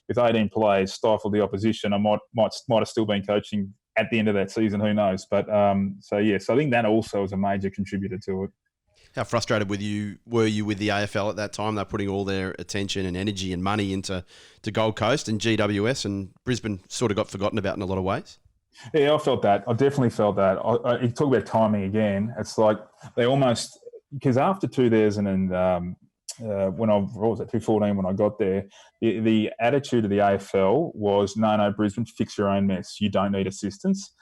with 18 players stifled the opposition, I might have still been coaching at the end of that season, who knows? But so I think that also was a major contributor to it. How frustrated were you with the AFL at that time? They're putting all their attention and energy and money into Gold Coast and GWS, and Brisbane sort of got forgotten about in a lot of ways. Yeah, I felt that. I definitely felt that. You talk about timing again. It's like they almost, because after 2000 and 2014 when I got there, the attitude of the AFL was, no, Brisbane, fix your own mess. You don't need assistance.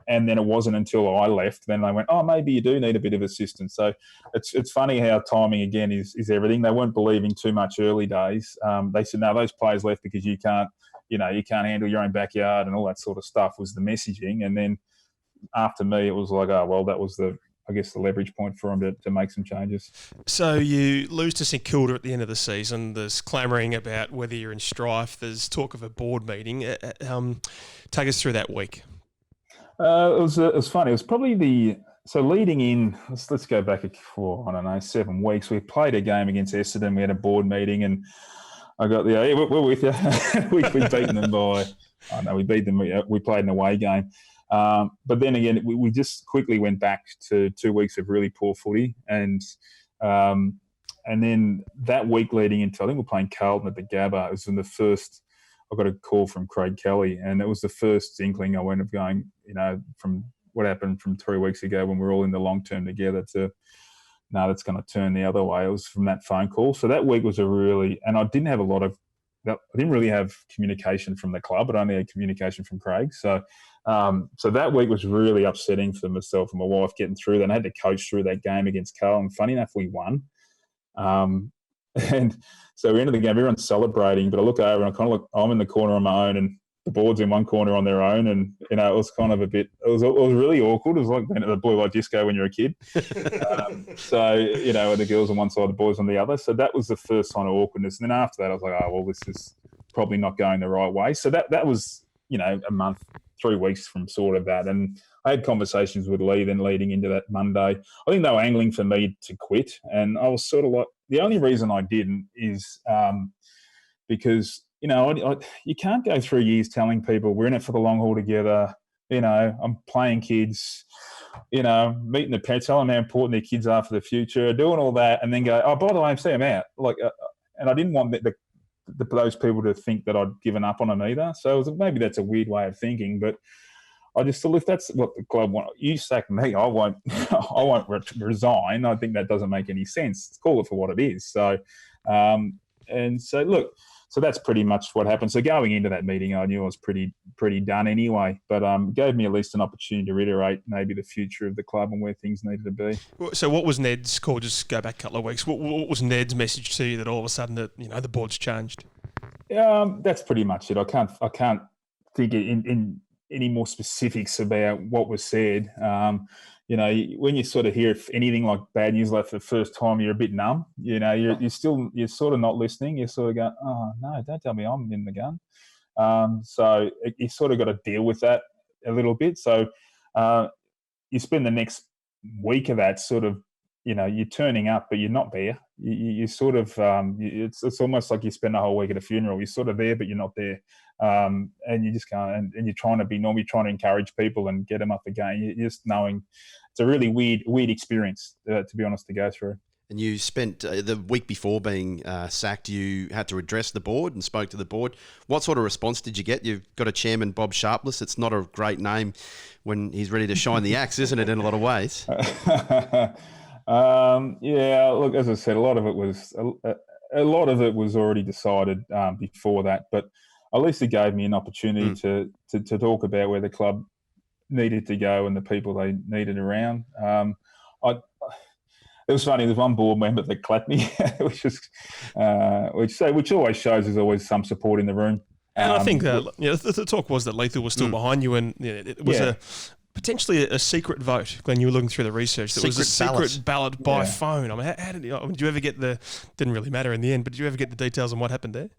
and then it wasn't until I left, then they went, oh, maybe you do need a bit of assistance. So it's funny how timing, again, is everything. They weren't believing too much early days. They said, no, those players left because you can't handle your own backyard and all that sort of stuff was the messaging. And then after me, it was like, oh, well, that was the leverage point for them to make some changes. So you lose to St Kilda at the end of the season. There's clamouring about whether you're in strife. There's talk of a board meeting. Take us through that week. It was funny. It was probably leading in, let's go back for, 7 weeks. We played a game against Essendon. We had a board meeting and I got we're with you. We've beaten them we beat them. We played an away game. But then again, we just quickly went back to 2 weeks of really poor footy. And then that week leading into, I think we're playing Carlton at the Gabba. It was in the first, I got a call from Craig Kelly, and it was the first inkling I went of going, from what happened from 3 weeks ago when we were all in the long term together to, no, that's going to turn the other way. It was from that phone call. So that week was and I didn't really have communication from the club, but only had communication from Craig. So that week was really upsetting for myself and my wife getting through that. And I had to coach through that game against Carlton. Funny enough, we won. And so we ended the game, everyone's celebrating, but I look over and I kind of I'm in the corner on my own and the board's in one corner on their own. And, it was kind of it was really awkward. It was like being at the blue light disco when you're a kid. The girls on one side, the boys on the other. So that was the first sign of awkwardness. And then after that, I was like, oh, well, this is probably not going the right way. So that was, a month, 3 weeks from sort of that. And I had conversations with Lee then leading into that Monday. I think they were angling for me to quit. And I was sort of like, the only reason I didn't is because, you can't go through years telling people we're in it for the long haul together. I'm playing kids, meeting the pets, telling them how important their kids are for the future, doing all that, and then go, oh, by the way, see, I'm out. And I didn't want those people to think that I'd given up on them either. So maybe that's a weird way of thinking, but I just thought, if that's what the club want, you sack me, I won't resign. I think that doesn't make any sense. Call it for what it is. So, so that's pretty much what happened. So going into that meeting, I knew I was pretty done anyway, but gave me at least an opportunity to reiterate maybe the future of the club and where things needed to be. So what was Ned's call? Just go back a couple of weeks. What was Ned's message to you that all of a sudden the board's changed? That's pretty much it. I can't think in any more specifics about what was said. When you sort of hear anything like bad news like for the first time, you're a bit numb. You're sort of not listening. You're sort of going, oh no, don't tell me I'm in the gun. So you sort of got to deal with that a little bit. So you spend the next week of that sort of, you're turning up, but you're not there. You sort of, it's almost like you spend a whole week at a funeral. You're sort of there, but you're not there. And you just can't, and you're trying to encourage people and get them up again. You're just knowing it's a really weird experience, to be honest, to go through. And you spent the week before being sacked, you had to address the board and spoke to the board. What sort of response did you get? You've got a chairman, Bob Sharpless. It's not a great name when he's ready to shine the axe, isn't it, in a lot of ways? Look, as I said, a lot of it was already decided before that, but at least it gave me an opportunity to talk about where the club needed to go and the people they needed around. It was funny. There's one board member that clapped me, which always shows there's always some support in the room. And I think the talk was that Lethal was still behind you, and it was potentially a secret vote when you were looking through the research. It was a secret ballot by phone. I mean, how did you ever get didn't really matter in the end, but did you ever get the details on what happened there?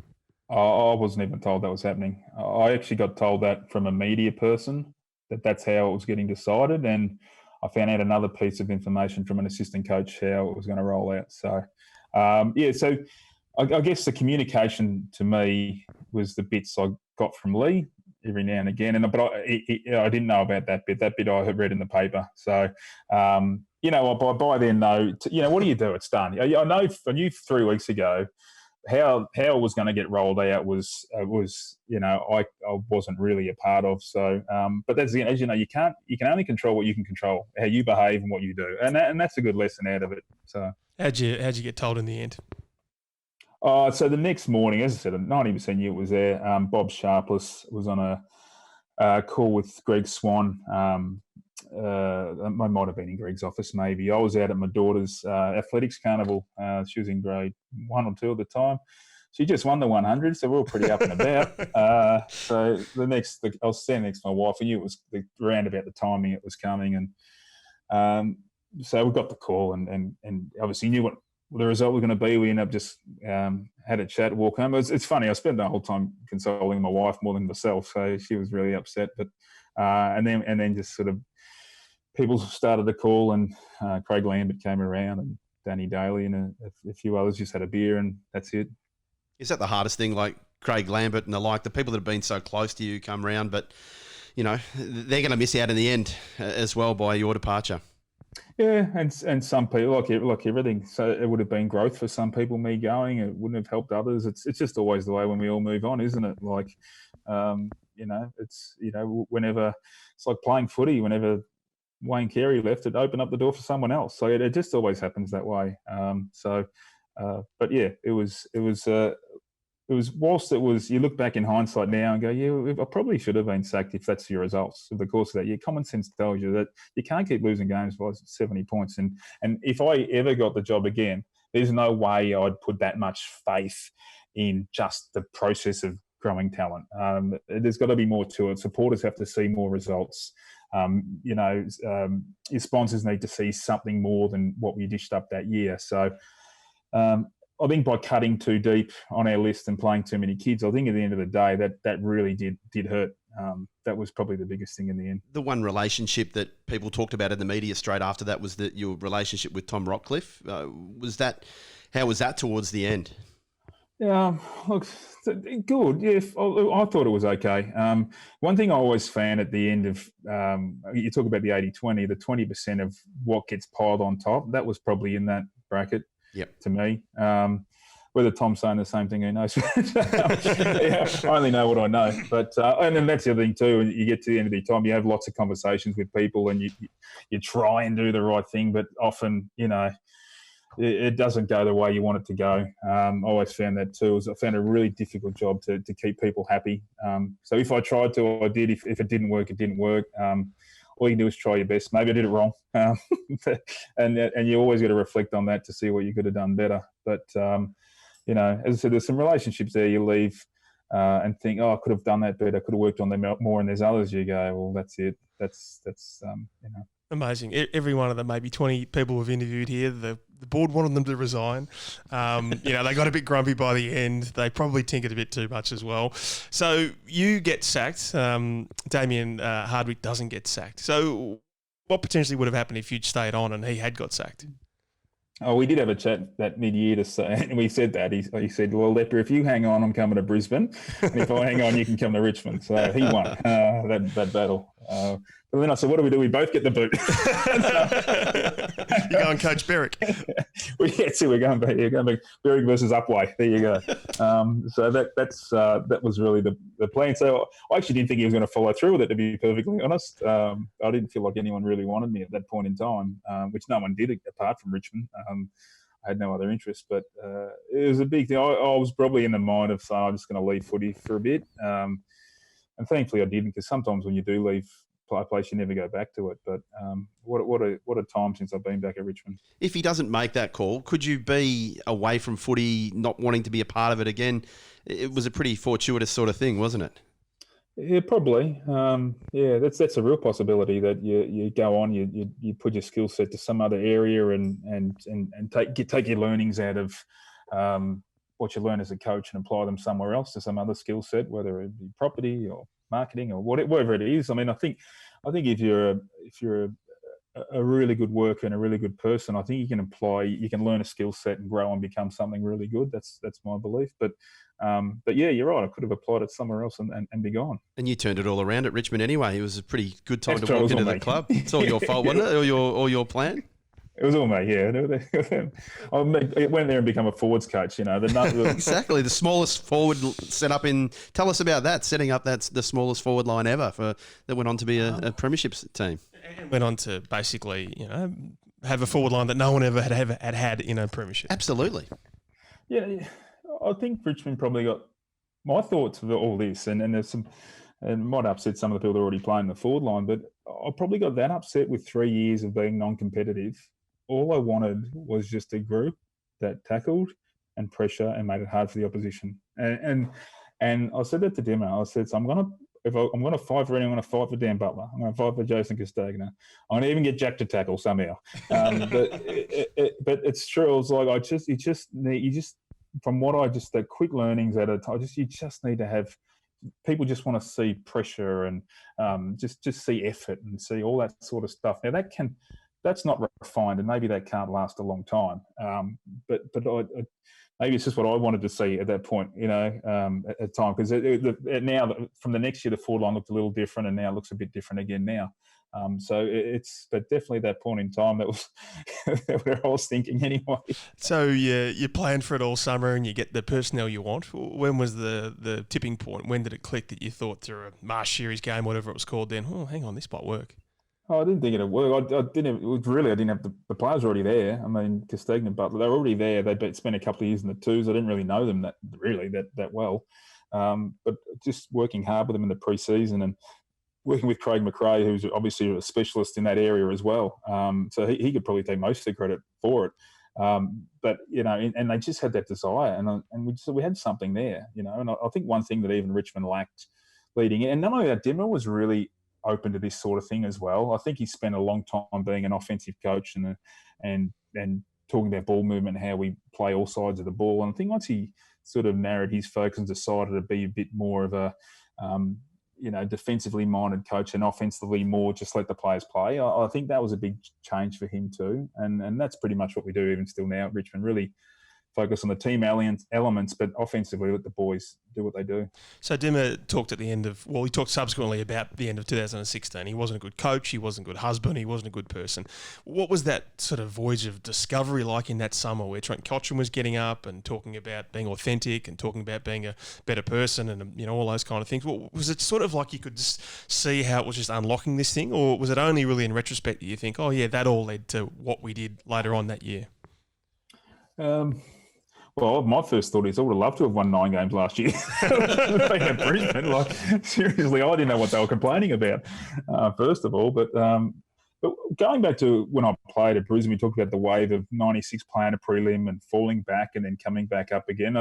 I wasn't even told that was happening. I actually got told that from a media person, that's how it was getting decided. And I found out another piece of information from an assistant coach how it was going to roll out. So, so I guess the communication to me was the bits I got from Lee every now and again. But I didn't know about that bit. That bit I had read in the paper. So, by then, though, what do you do? It's done. I knew 3 weeks ago how it was going to get rolled out was I wasn't really a part of. So, but that's, as you know, you can only control what you can control, how you behave and what you do, and that's a good lesson out of it. So, how'd you get told in the end? So the next morning, as I said, 90% knew it was there. Bob Sharpless was on call with Greg Swan. I might have been in Greg's office, maybe. I was out at my daughter's athletics carnival. She was in grade 1 or 2 at the time. She just won the 100, so we were pretty up and about. So I was standing next to my wife. I knew it was around about the timing it was coming, and so we got the call, and obviously knew what the result was going to be. We ended up just had a chat, walk home. It's funny. I spent the whole time consoling my wife more than myself, so she was really upset. But and then just sort of people started to call, and Craig Lambert came around, and Danny Daly and a few others just had a beer, and that's it. Is that the hardest thing, like Craig Lambert and the like, the people that have been so close to you come round, but, you know, they're going to miss out in the end as well by your departure? Yeah, and some people, like everything, so it would have been growth for some people, me going. It wouldn't have helped others. It's just always the way when we all move on, isn't it? Like, whenever it's like playing footy, whenever Wayne Carey left, it opened up the door for someone else. So it just always happens that way. But yeah, it was whilst it was, you look back in hindsight now and go, yeah, I probably should have been sacked if that's your results of the course of that year. Common sense tells you that you can't keep losing games by 70 points. And if I ever got the job again, there's no way I'd put that much faith in just the process of growing talent. There's got to be more to it. Supporters have to see more results. Your sponsors need to see something more than what we dished up that year. So I think by cutting too deep on our list and playing too many kids, I think at the end of the day that really did hurt. That was probably the biggest thing in the end. The one relationship that people talked about in the media straight after that was your relationship with Tom Rockcliffe. How was that towards the end? Yeah, look, good. Yeah, I thought it was okay. One thing I always found at the end of, you talk about the 80-20, the 20% of what gets piled on top, that was probably in that bracket. Yep. To me, whether Tom's saying the same thing, who knows? Yeah, I only know what I know. But and then that's the other thing too. You get to the end of the time, you have lots of conversations with people, and you try and do the right thing, but often, it doesn't go the way you want it to go. I always found that too. I found a really difficult job to keep people happy. So if I tried to, I did. If it didn't work, it didn't work. All you can do is try your best. Maybe I did it wrong. And you always got to reflect on that to see what you could have done better. But, as I said, there's some relationships there you leave and think, I could have done that better. I could have worked on them more. And there's others you go, well, that's it. That's. Amazing. Every one of them, maybe 20 people we've interviewed here, the board wanted them to resign. They got a bit grumpy by the end. They probably tinkered a bit too much as well. So you get sacked. Damien Hardwick doesn't get sacked. So what potentially would have happened if you'd stayed on and he had got sacked? Oh, we did have a chat that mid-year to say, and we said that. He said, well, Lepper, if you hang on, I'm coming to Brisbane. And if I hang on, you can come to Richmond. So he won that battle. But then I said, what do? We both get the boot. You go and coach Berwick. We're going back. Berwick versus Upway. There you go. So that was really the plan. So I actually didn't think he was going to follow through with it, to be perfectly honest. I didn't feel like anyone really wanted me at that point in time, which no one did apart from Richmond. I had no other interest, but it was a big thing. I was probably in the mind of saying I'm just going to leave footy for a bit. And thankfully I didn't, because sometimes when you do leave a place, you never go back to it. But what a time since I've been back at Richmond. If he doesn't make that call, could you be away from footy, not wanting to be a part of it again? It was a pretty fortuitous sort of thing, wasn't it? Yeah, probably. That's a real possibility that you go on, you put your skill set to some other area and take your learnings out of what you learn as a coach and apply them somewhere else to some other skill set, whether it be property or marketing or whatever it is. I mean, I think if you're a really good worker and a really good person, I think you can learn a skill set and grow and become something really good. That's my belief. But yeah, you're right. I could have applied it somewhere else and be gone. And you turned it all around at Richmond anyway. It was a pretty good time to walk into the club. It's all your fault, wasn't it? Or your plan? It was all me, yeah. I went there and become a forwards coach, Exactly, the smallest forward set up in. Tell us about that, setting up the smallest forward line ever that went on to be a premiership team. And went on to basically, have a forward line that no one ever had in a premiership. Absolutely. Yeah, I think Richmond probably got my thoughts of all this, and there's some and might upset some of the people that are already playing the forward line, but I probably got that upset with 3 years of being non-competitive. All I wanted was just a group that tackled and pressure and made it hard for the opposition. And I said that to Dimmer. I said, so I'm going to fight for anyone, I'm going to fight for Dan Butler. I'm going to fight for Jason Castagna. I'm going to even get Jack to tackle somehow. But it's true. I was like, from what the quick learnings at a time, you just need to have, people just want to see pressure and just see effort and see all that sort of stuff. Now that's not refined, and maybe that can't last a long time. But maybe it's just what I wanted to see at that point, at the time, because now from the next year the forward line looked a little different, and now it looks a bit different again now. But definitely that point in time, that was where I was thinking anyway. So you plan for it all summer and you get the personnel you want. When was the tipping point? When did it click that you thought through a Marsh Series game, whatever it was called then, oh, hang on, this might work? Oh, I didn't think it'd work. I didn't have the players already there. I mean, Castagna, Butler, they were already there. They'd spent a couple of years in the twos. I didn't really know them that well. But just working hard with them in the pre-season and working with Craig McRae, who's obviously a specialist in that area as well. So he could probably take most of the credit for it. But, and they just had that desire, and we had something there, and I think one thing that even Richmond lacked leading in, and not only that, Dimmer was really open to this sort of thing as well. I think he spent a long time being an offensive coach and talking about ball movement and how we play all sides of the ball. And I think once he sort of narrowed his focus and decided to be a bit more of a defensively minded coach and offensively more just let the players play, I think that was a big change for him too. And that's pretty much what we do even still now at Richmond, really focus on the team elements, but offensively let the boys do what they do. So Dimmer talked he talked subsequently about the end of 2016. He wasn't a good coach, he wasn't a good husband, he wasn't a good person. What was that sort of voyage of discovery like in that summer where Trent Cotchin was getting up and talking about being authentic and talking about being a better person and all those kind of things? Was it sort of like you could just see how it was just unlocking this thing, or was it only really in retrospect that you think, oh yeah, that all led to what we did later on that year? Well, my first thought is I would have loved to have won 9 games last year. Being at Brisbane, seriously, I didn't know what they were complaining about, first of all. But going back to when I played at Brisbane, we talked about the wave of 96 playing a prelim and falling back and then coming back up again.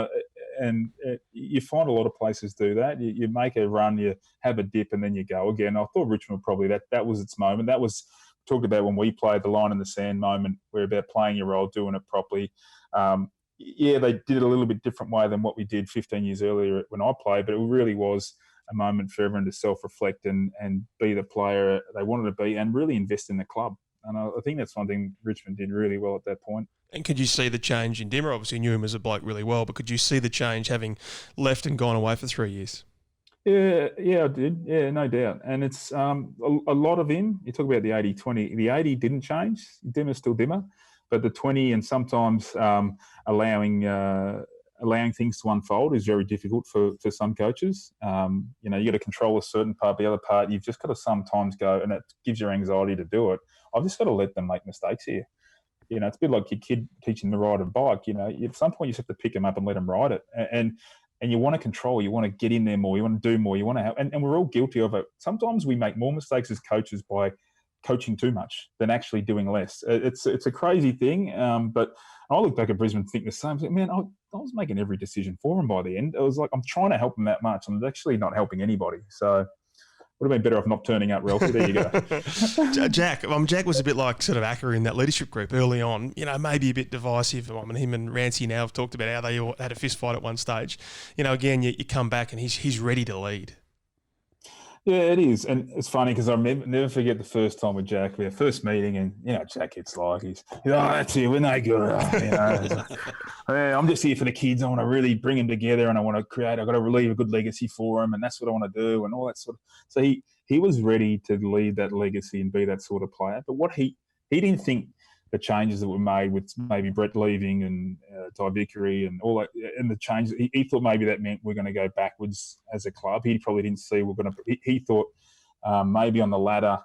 You find a lot of places do that. You make a run, you have a dip, and then you go again. I thought Richmond probably that was its moment. That was talked about when we played the line in the sand moment. We're about playing your role, doing it properly. Yeah, they did it a little bit different way than what we did 15 years earlier when I played, but it really was a moment for everyone to self-reflect and be the player they wanted to be and really invest in the club. And I think that's one thing Richmond did really well at that point. And could you see the change in Dimmer? Obviously, you knew him as a bloke really well, but could you see the change having left and gone away for 3 years? Yeah, I did. Yeah, no doubt. And it's a lot of him. You talk about the 80-20. The 80 didn't change. Dimmer's still Dimmer. But the 20 and sometimes allowing things to unfold is very difficult for some coaches. You got to control a certain part. The other part, you've just got to sometimes go, and it gives you anxiety to do it. I've just got to let them make mistakes here. It's a bit like your kid teaching them to ride a bike. At some point you just have to pick them up and let them ride it. And you want to control. You want to get in there more. You want to do more. You want to have, and we're all guilty of it. Sometimes we make more mistakes as coaches by coaching too much than actually doing less. It's a crazy thing, but I look back at Brisbane and think the same thing. Man, I was making every decision for them by the end. It was like I'm trying to help them that much. I'm actually not helping anybody. So would have been better off not turning up, Ralphie. There you go. Jack was a bit like sort of Acker in that leadership group early on, maybe a bit divisive. I mean, him and Rancy now have talked about how they all had a fist fight at one stage. Again, you come back and he's ready to lead. Yeah, it is. And it's funny because I never forget the first time with Jack, our first meeting, and, Jack gets like, he's that's it, we're no good. I'm just here for the kids. I want to really bring them together and I've got to leave a good legacy for them, and that's what I want to do and all that sort of. So he was ready to lead that legacy and be that sort of player. But what he didn't think the changes that were made with maybe Brett leaving and Ty Vickery and all that, and the changes, he thought maybe that meant we're going to go backwards as a club. He probably didn't see he thought maybe on the ladder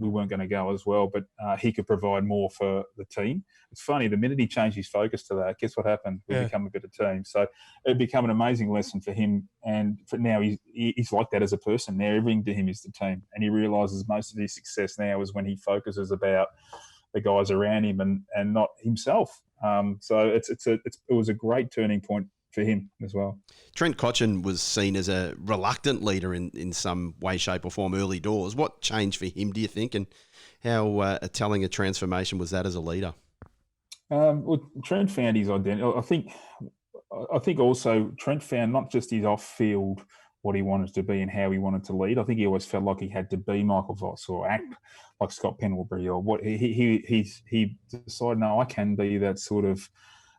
we weren't going to go as well, but he could provide more for the team. It's funny, the minute he changed his focus to that, guess what happened? We become a better team. So it became an amazing lesson for him. And for now, he's like that as a person. Now everything to him is the team. And he realises most of his success now is when he focuses about the guys around him and not himself. So it was a great turning point for him as well. Trent Cotchin was seen as a reluctant leader in some way, shape or form early doors. What changed for him, do you think, and how telling a transformation was that as a leader? Well, Trent found his identity. I think also Trent found not just his off-field what he wanted to be and how he wanted to lead. I think he always felt like he had to be Michael Voss or act like Scott Pendlebury or what. He decided, no, I can be that sort of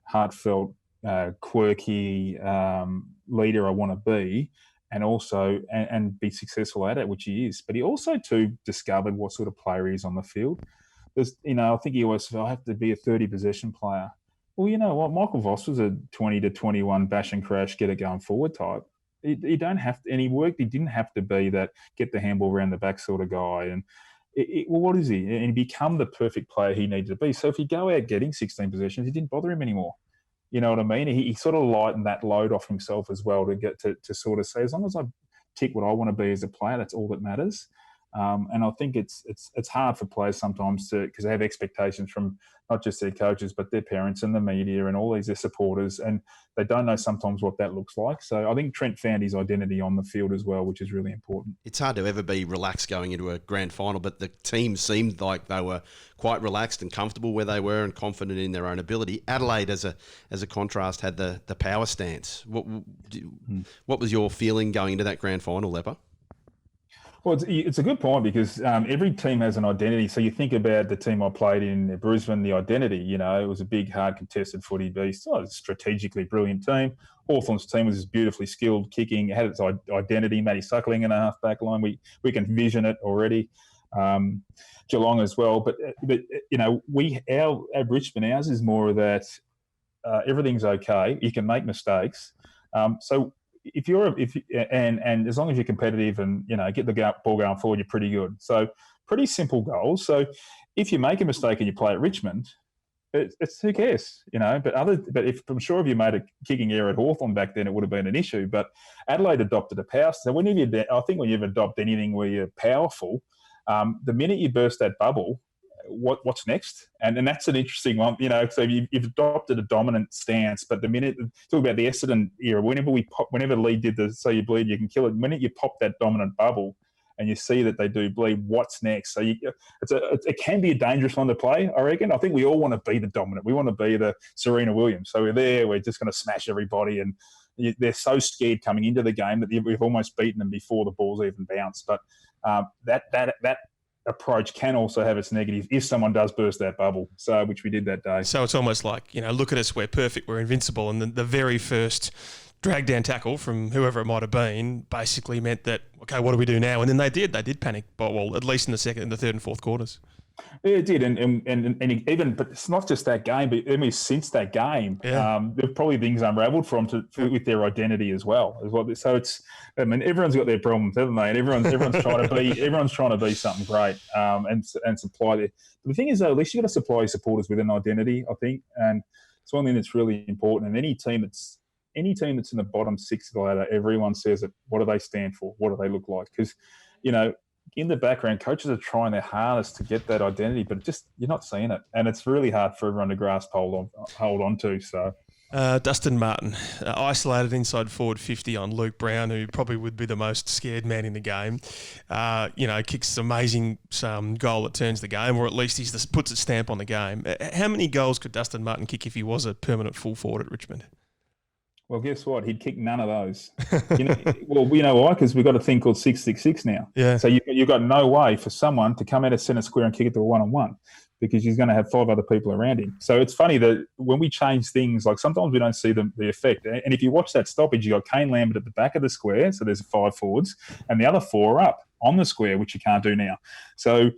heartfelt, quirky leader I want to be, and also and be successful at it, which he is. But he also too discovered what sort of player he is on the field. There's, I think he always felt I have to be a 30 possession player. Well, you know what? Michael Voss was a 20 to 21 bash and crash, get it going forward type. You don't have to, and he didn't have to be that get the handball around the back sort of guy. And well, what is he? And he become the perfect player he needed to be. So if you go out getting 16 possessions, it didn't bother him anymore. You know what I mean? He sort of lightened that load off himself as well to get to sort of say, as long as I tick what I want to be as a player, that's all that matters. And I think it's hard for players sometimes because they have expectations from not just their coaches, but their parents and the media and all their supporters, and they don't know sometimes what that looks like. So I think Trent found his identity on the field as well, which is really important. It's hard to ever be relaxed going into a grand final, but the team seemed like they were quite relaxed and comfortable where they were and confident in their own ability. Adelaide, as a contrast, had the power stance. What was your feeling going into that grand final, Lepper? Well, it's a good point because every team has an identity. So you think about the team I played in Brisbane, the identity, it was a big, hard, contested footy beast. Oh, it was a strategically brilliant team. Hawthorn's team was beautifully skilled, kicking, it had its identity. Matty Suckling in a half-back line. We can vision it already. Geelong as well. But our Richmond, ours is more of that everything's okay. You can make mistakes. So and as long as you're competitive and get the ball going forward, you're pretty good. So pretty simple goals. So if you make a mistake and you play at Richmond, it's who cares, But if I'm sure if you made a kicking error at Hawthorn back then, it would have been an issue. But Adelaide adopted a power. So when you adopt anything where you're powerful, the minute you burst that bubble, what's next? And that's an interesting one, so you've adopted a dominant stance, but the minute, talk about the Essendon era, whenever Lee did the so you bleed, you can kill it, the minute you pop that dominant bubble and you see that they do bleed, what's next? So it can be a dangerous one to play, I reckon. I think we all want to be the dominant. We want to be the Serena Williams. So we're just going to smash everybody, and they're so scared coming into the game that we've almost beaten them before the ball's even bounced. But that approach can also have its negative if someone does burst that bubble, which we did that day. So it's almost like, look at us, we're perfect, we're invincible. And the very first drag down tackle from whoever it might have been basically meant that, okay, what do we do now? And then they did panic, well, at least in the third and fourth quarters. Yeah, it did, and even, but it's not just that game, but since that game, there's probably things unravelled with their identity as well. So everyone's got their problems, haven't they? And everyone's trying to be something great, and supply their. But the thing is, though, at least you got to supply your supporters with an identity, I think, and it's one thing that's really important. And any team that's in the bottom six of the ladder, everyone says it. What do they stand for? What do they look like? Because, in the background, coaches are trying their hardest to get that identity, but you're not seeing it, and it's really hard for everyone to grasp hold on to. So, Dustin Martin, isolated inside forward 50 on Luke Brown, who probably would be the most scared man in the game. Kicks an amazing goal that turns the game, or at least he puts a stamp on the game. How many goals could Dustin Martin kick if he was a permanent full forward at Richmond? Well, guess what? He'd kick none of those. Why? Because we've got a thing called 666 now. Yeah. So you've got no way for someone to come out of centre square and kick it to a one-on-one, because he's going to have 5 other people around him. So it's funny that when we change things, like sometimes we don't see the effect. And if you watch that stoppage, you got Kane Lambert at the back of the square, so there's 5 forwards, and the other 4 are up on the square, which you can't do now. So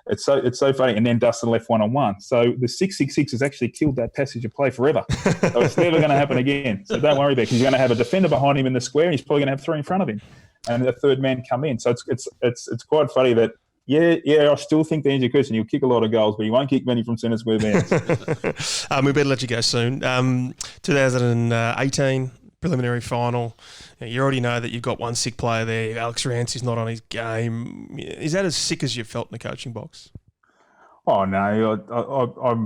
it's so funny. And then Dustin left one-on-one. So the 666 has actually killed that passage of play forever. So it's never going to happen again. So don't worry about it, because he's going to have a defender behind him in the square, and he's probably going to have 3 in front of him, and the third man come in. So it's quite funny that Yeah. I still think to answer your question, he'll kick a lot of goals, but he won't kick many from centre square bounds. We better let you go soon. 2018 preliminary final. You already know that you've got one sick player there. Alex Rance is not on his game. Is that as sick as you've felt in the coaching box? Oh no,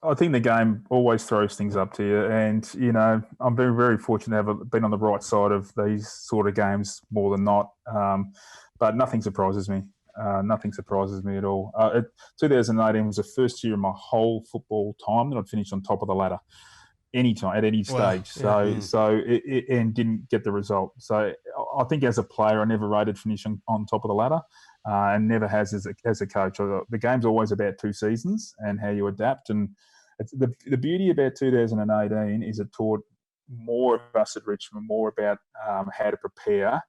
I think the game always throws things up to you, and I'm very, very fortunate to have been on the right side of these sort of games more than not. But nothing surprises me. Nothing surprises me at all. 2018 was the first year in my whole football time that I'd finished on top of the ladder, anytime at any stage. Wow. And didn't get the result. So I think as a player, I never rated finishing on top of the ladder. And never has as a coach. The game's always about 2 seasons and how you adapt. And the beauty about 2018 is it taught more of us at Richmond, more about how to prepare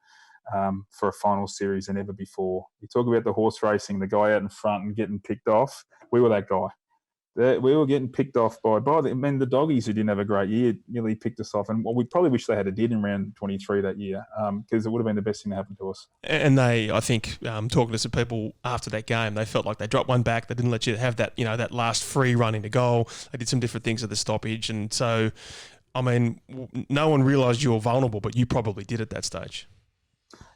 for a final series than ever before. You talk about the horse racing, the guy out in front and getting picked off. We were that guy. We were getting picked off by the doggies who didn't have a great year nearly picked us off. And we probably wish they had did in round 23 that year because it would have been the best thing to happen to us. And I think, talking to some people after that game, they felt like they dropped one back. They didn't let you have that, that last free run into goal. They did some different things at the stoppage. And so, I mean, no one realised you were vulnerable, but you probably did at that stage.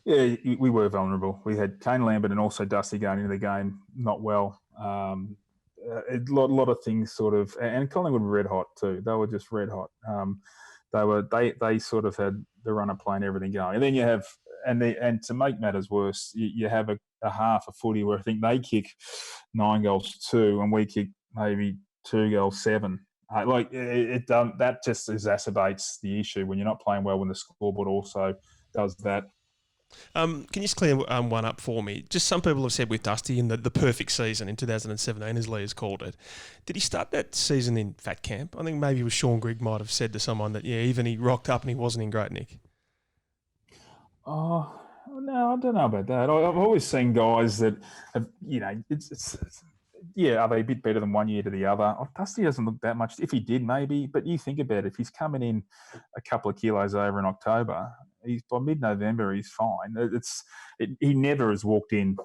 Yeah, we were vulnerable. We had Kane Lambert and also Dusty going into the game not well. A lot of things sort of, and Collingwood were red hot too. They were just red hot. They sort of had the runner play and everything going, and then you have and to make matters worse, you have a half a footy where I think they kick 9 goals 2, and we kick maybe 2 goals 7. That just exacerbates the issue when you're not playing well when the scoreboard also does that. Can you just clear one up for me? Just some people have said with Dusty in the perfect season in 2017, as Lee has called it. Did he start that season in fat camp? I think maybe it was Sean Grigg might have said to someone that, even he rocked up and he wasn't in great nick. Oh, no, I don't know about that. I've always seen guys that have, are they a bit better than one year to the other? Dusty doesn't look that much. If he did, maybe. But you think about it, if he's coming in a couple of kilos over in October, by mid-November, he's fine. He never has walked in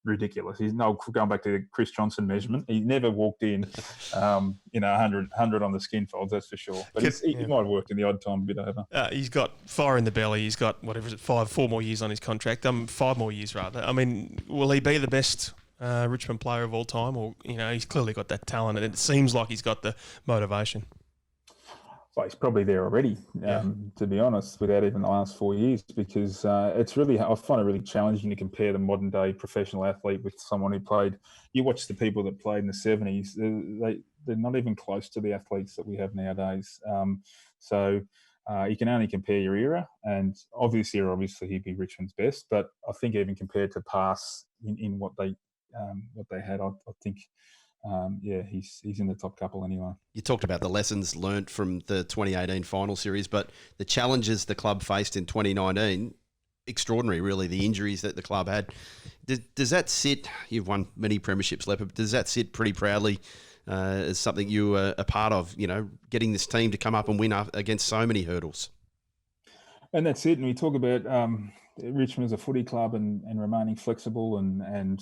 ridiculous. He's going back to the Chris Johnson measurement. He never walked in, 100 on the skin folds, that's for sure. But he might have worked in the odd time a bit over. He's got fire in the belly. He's got, 4 more years on his contract. 5 more years, rather. I mean, will he be the best Richmond player of all time? Or, he's clearly got that talent, and it seems like he's got the motivation. Well, he's probably there already, to be honest, without even the last 4 years, because it's really, I find it really challenging to compare the modern day professional athlete with someone who played. You watch the people that played in the 70s, they're not even close to the athletes that we have nowadays. So you can only compare your era, and obviously he'd be Richmond's best, but I think even compared to past in what they had, I think. He's in the top couple anyway. You talked about the lessons learnt from the 2018 final series, but the challenges the club faced in 2019, extraordinary, really, the injuries that the club had. Does that sit, you've won many premierships, Leppard, does that sit pretty proudly as something you were a part of, getting this team to come up and win against so many hurdles? And that's it. And we talk about Richmond as a footy club and remaining flexible and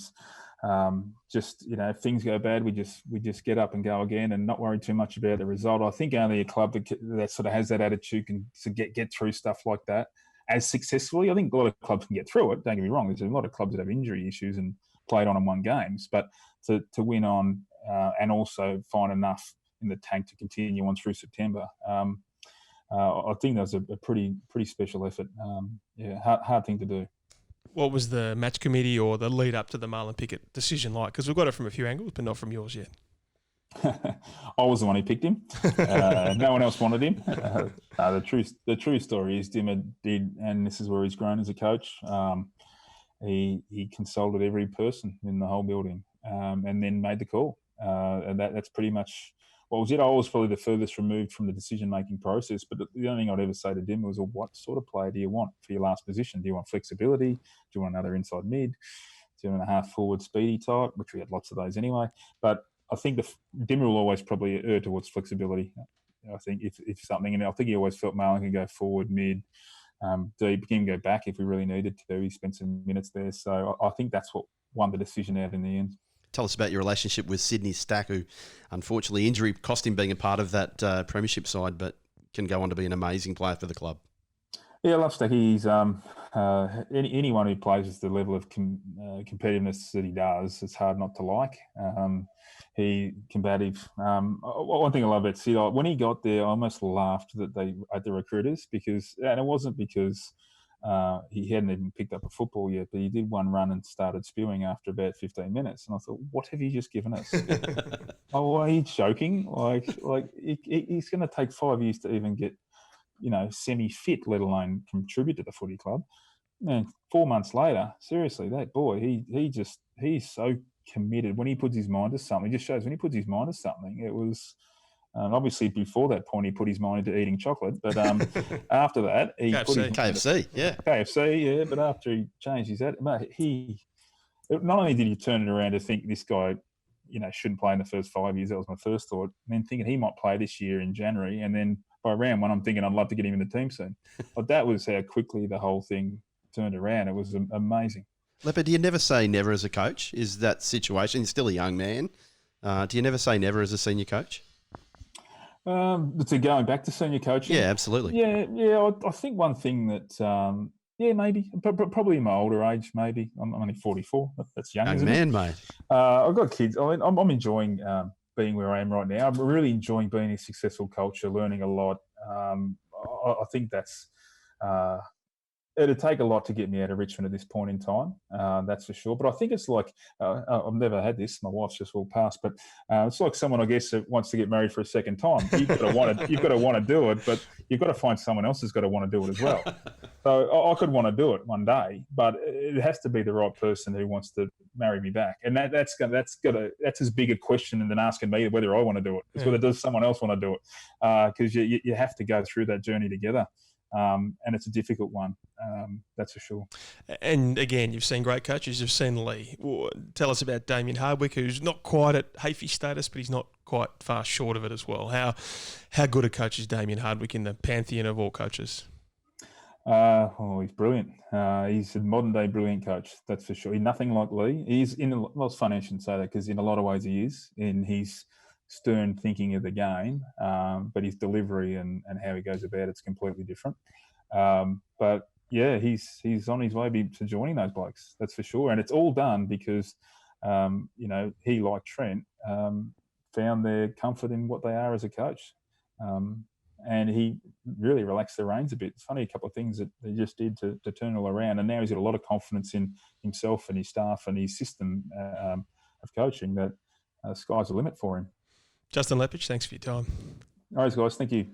if things go bad, we just get up and go again and not worry too much about the result. I think only a club that sort of has that attitude can get through stuff like that as successfully. I think a lot of clubs can get through it. Don't get me wrong. There's a lot of clubs that have injury issues and played on and won games, but to win on and also find enough in the tank to continue on through September. I think that was a pretty special effort. Hard thing to do. What was the match committee or the lead up to the Marlon Pickett decision like? Because we've got it from a few angles, but not from yours yet. I was the one who picked him. No one else wanted him. The true story is Dimmer did, and this is where he's grown as a coach. He consulted every person in the whole building and then made the call. And that's pretty much what was it. I was probably the furthest removed from the decision-making process, but the only thing I'd ever say to Dim was, well, what sort of player do you want for your last position? Do you want flexibility? Do you want another inside mid? Do you want a half-forward speedy type, which we had lots of those anyway? But I think Dimmer will always probably err towards flexibility. I think if something, and I think he always felt Marlon could go forward, mid, deep, he can go back if we really needed to. He spent some minutes there. So I think that's what won the decision out in the end. Tell us about your relationship with Sydney Stack, who unfortunately injury cost him being a part of that premiership side, but can go on to be an amazing player for the club. Yeah, I love Stacky. He's anyone who plays with the level of competitiveness that he does, it's hard not to like. He combative. One thing I love about Sid, when he got there, I almost laughed at the recruiters and it wasn't because he hadn't even picked up a football yet, but he did one run and started spewing after about 15 minutes. And I thought, what have you just given us? Oh, are you joking? He's going to take 5 years to even get, semi-fit, let alone contribute to the footy club. And 4 months later, seriously, that boy, he's so committed. When he puts his mind to something, it just shows when he puts his mind to something, it was... obviously, before that point, he put his mind into eating chocolate. But after that, he put his KFC, yeah. But after he changed his attitude, he not only did he turn it around to think this guy, shouldn't play in the first 5 years. That was my first thought. And then thinking he might play this year in January, and then by round one, I'm thinking I'd love to get him in the team soon. But that was how quickly the whole thing turned around. It was amazing. Leppert, do you never say never as a coach? Is that situation? You're still a young man. Do you never say never as a senior coach? To going back to senior coaching? Yeah, absolutely. Yeah. I think one thing that, maybe. Probably in my older age, maybe. I'm only 44. That's young, isn't man, it? mate. I've got kids. I'm enjoying being where I am right now. I'm really enjoying being a successful coach, learning a lot. I think that's... it'd take a lot to get me out of Richmond at this point in time, that's for sure. But I think it's like, I've never had this, my wife's just walked past, but it's like someone, I guess, that wants to get married for a second time. You've got to want to do it, but you've got to find someone else who's got to want to do it as well. So I could want to do it one day, but it has to be the right person who wants to marry me back. And that's as big a question than asking me whether I want to do it. It's whether does someone else want to do it, because you have to go through that journey together. And it's a difficult one, that's for sure. And again, you've seen great coaches. You've seen Lee. Tell us about Damien Hardwick, who's not quite at Hafey status, but he's not quite far short of it as well. How good a coach is Damien Hardwick in the pantheon of all coaches? He's brilliant. He's a modern-day brilliant coach, that's for sure. He's nothing like Lee. It's funny I shouldn't say that, because in a lot of ways he is, in his stern thinking of the game, but his delivery and how he goes about it's completely different. But yeah, he's on his way to joining those blokes, that's for sure. And it's all done because he, like Trent, found their comfort in what they are as a coach, and he really relaxed the reins a bit. It's funny, a couple of things that they just did to turn it all around, and now he's got a lot of confidence in himself and his staff and his system of coaching that sky's the limit for him. Justin Leppitsch, thanks for your time. All right, guys. Thank you.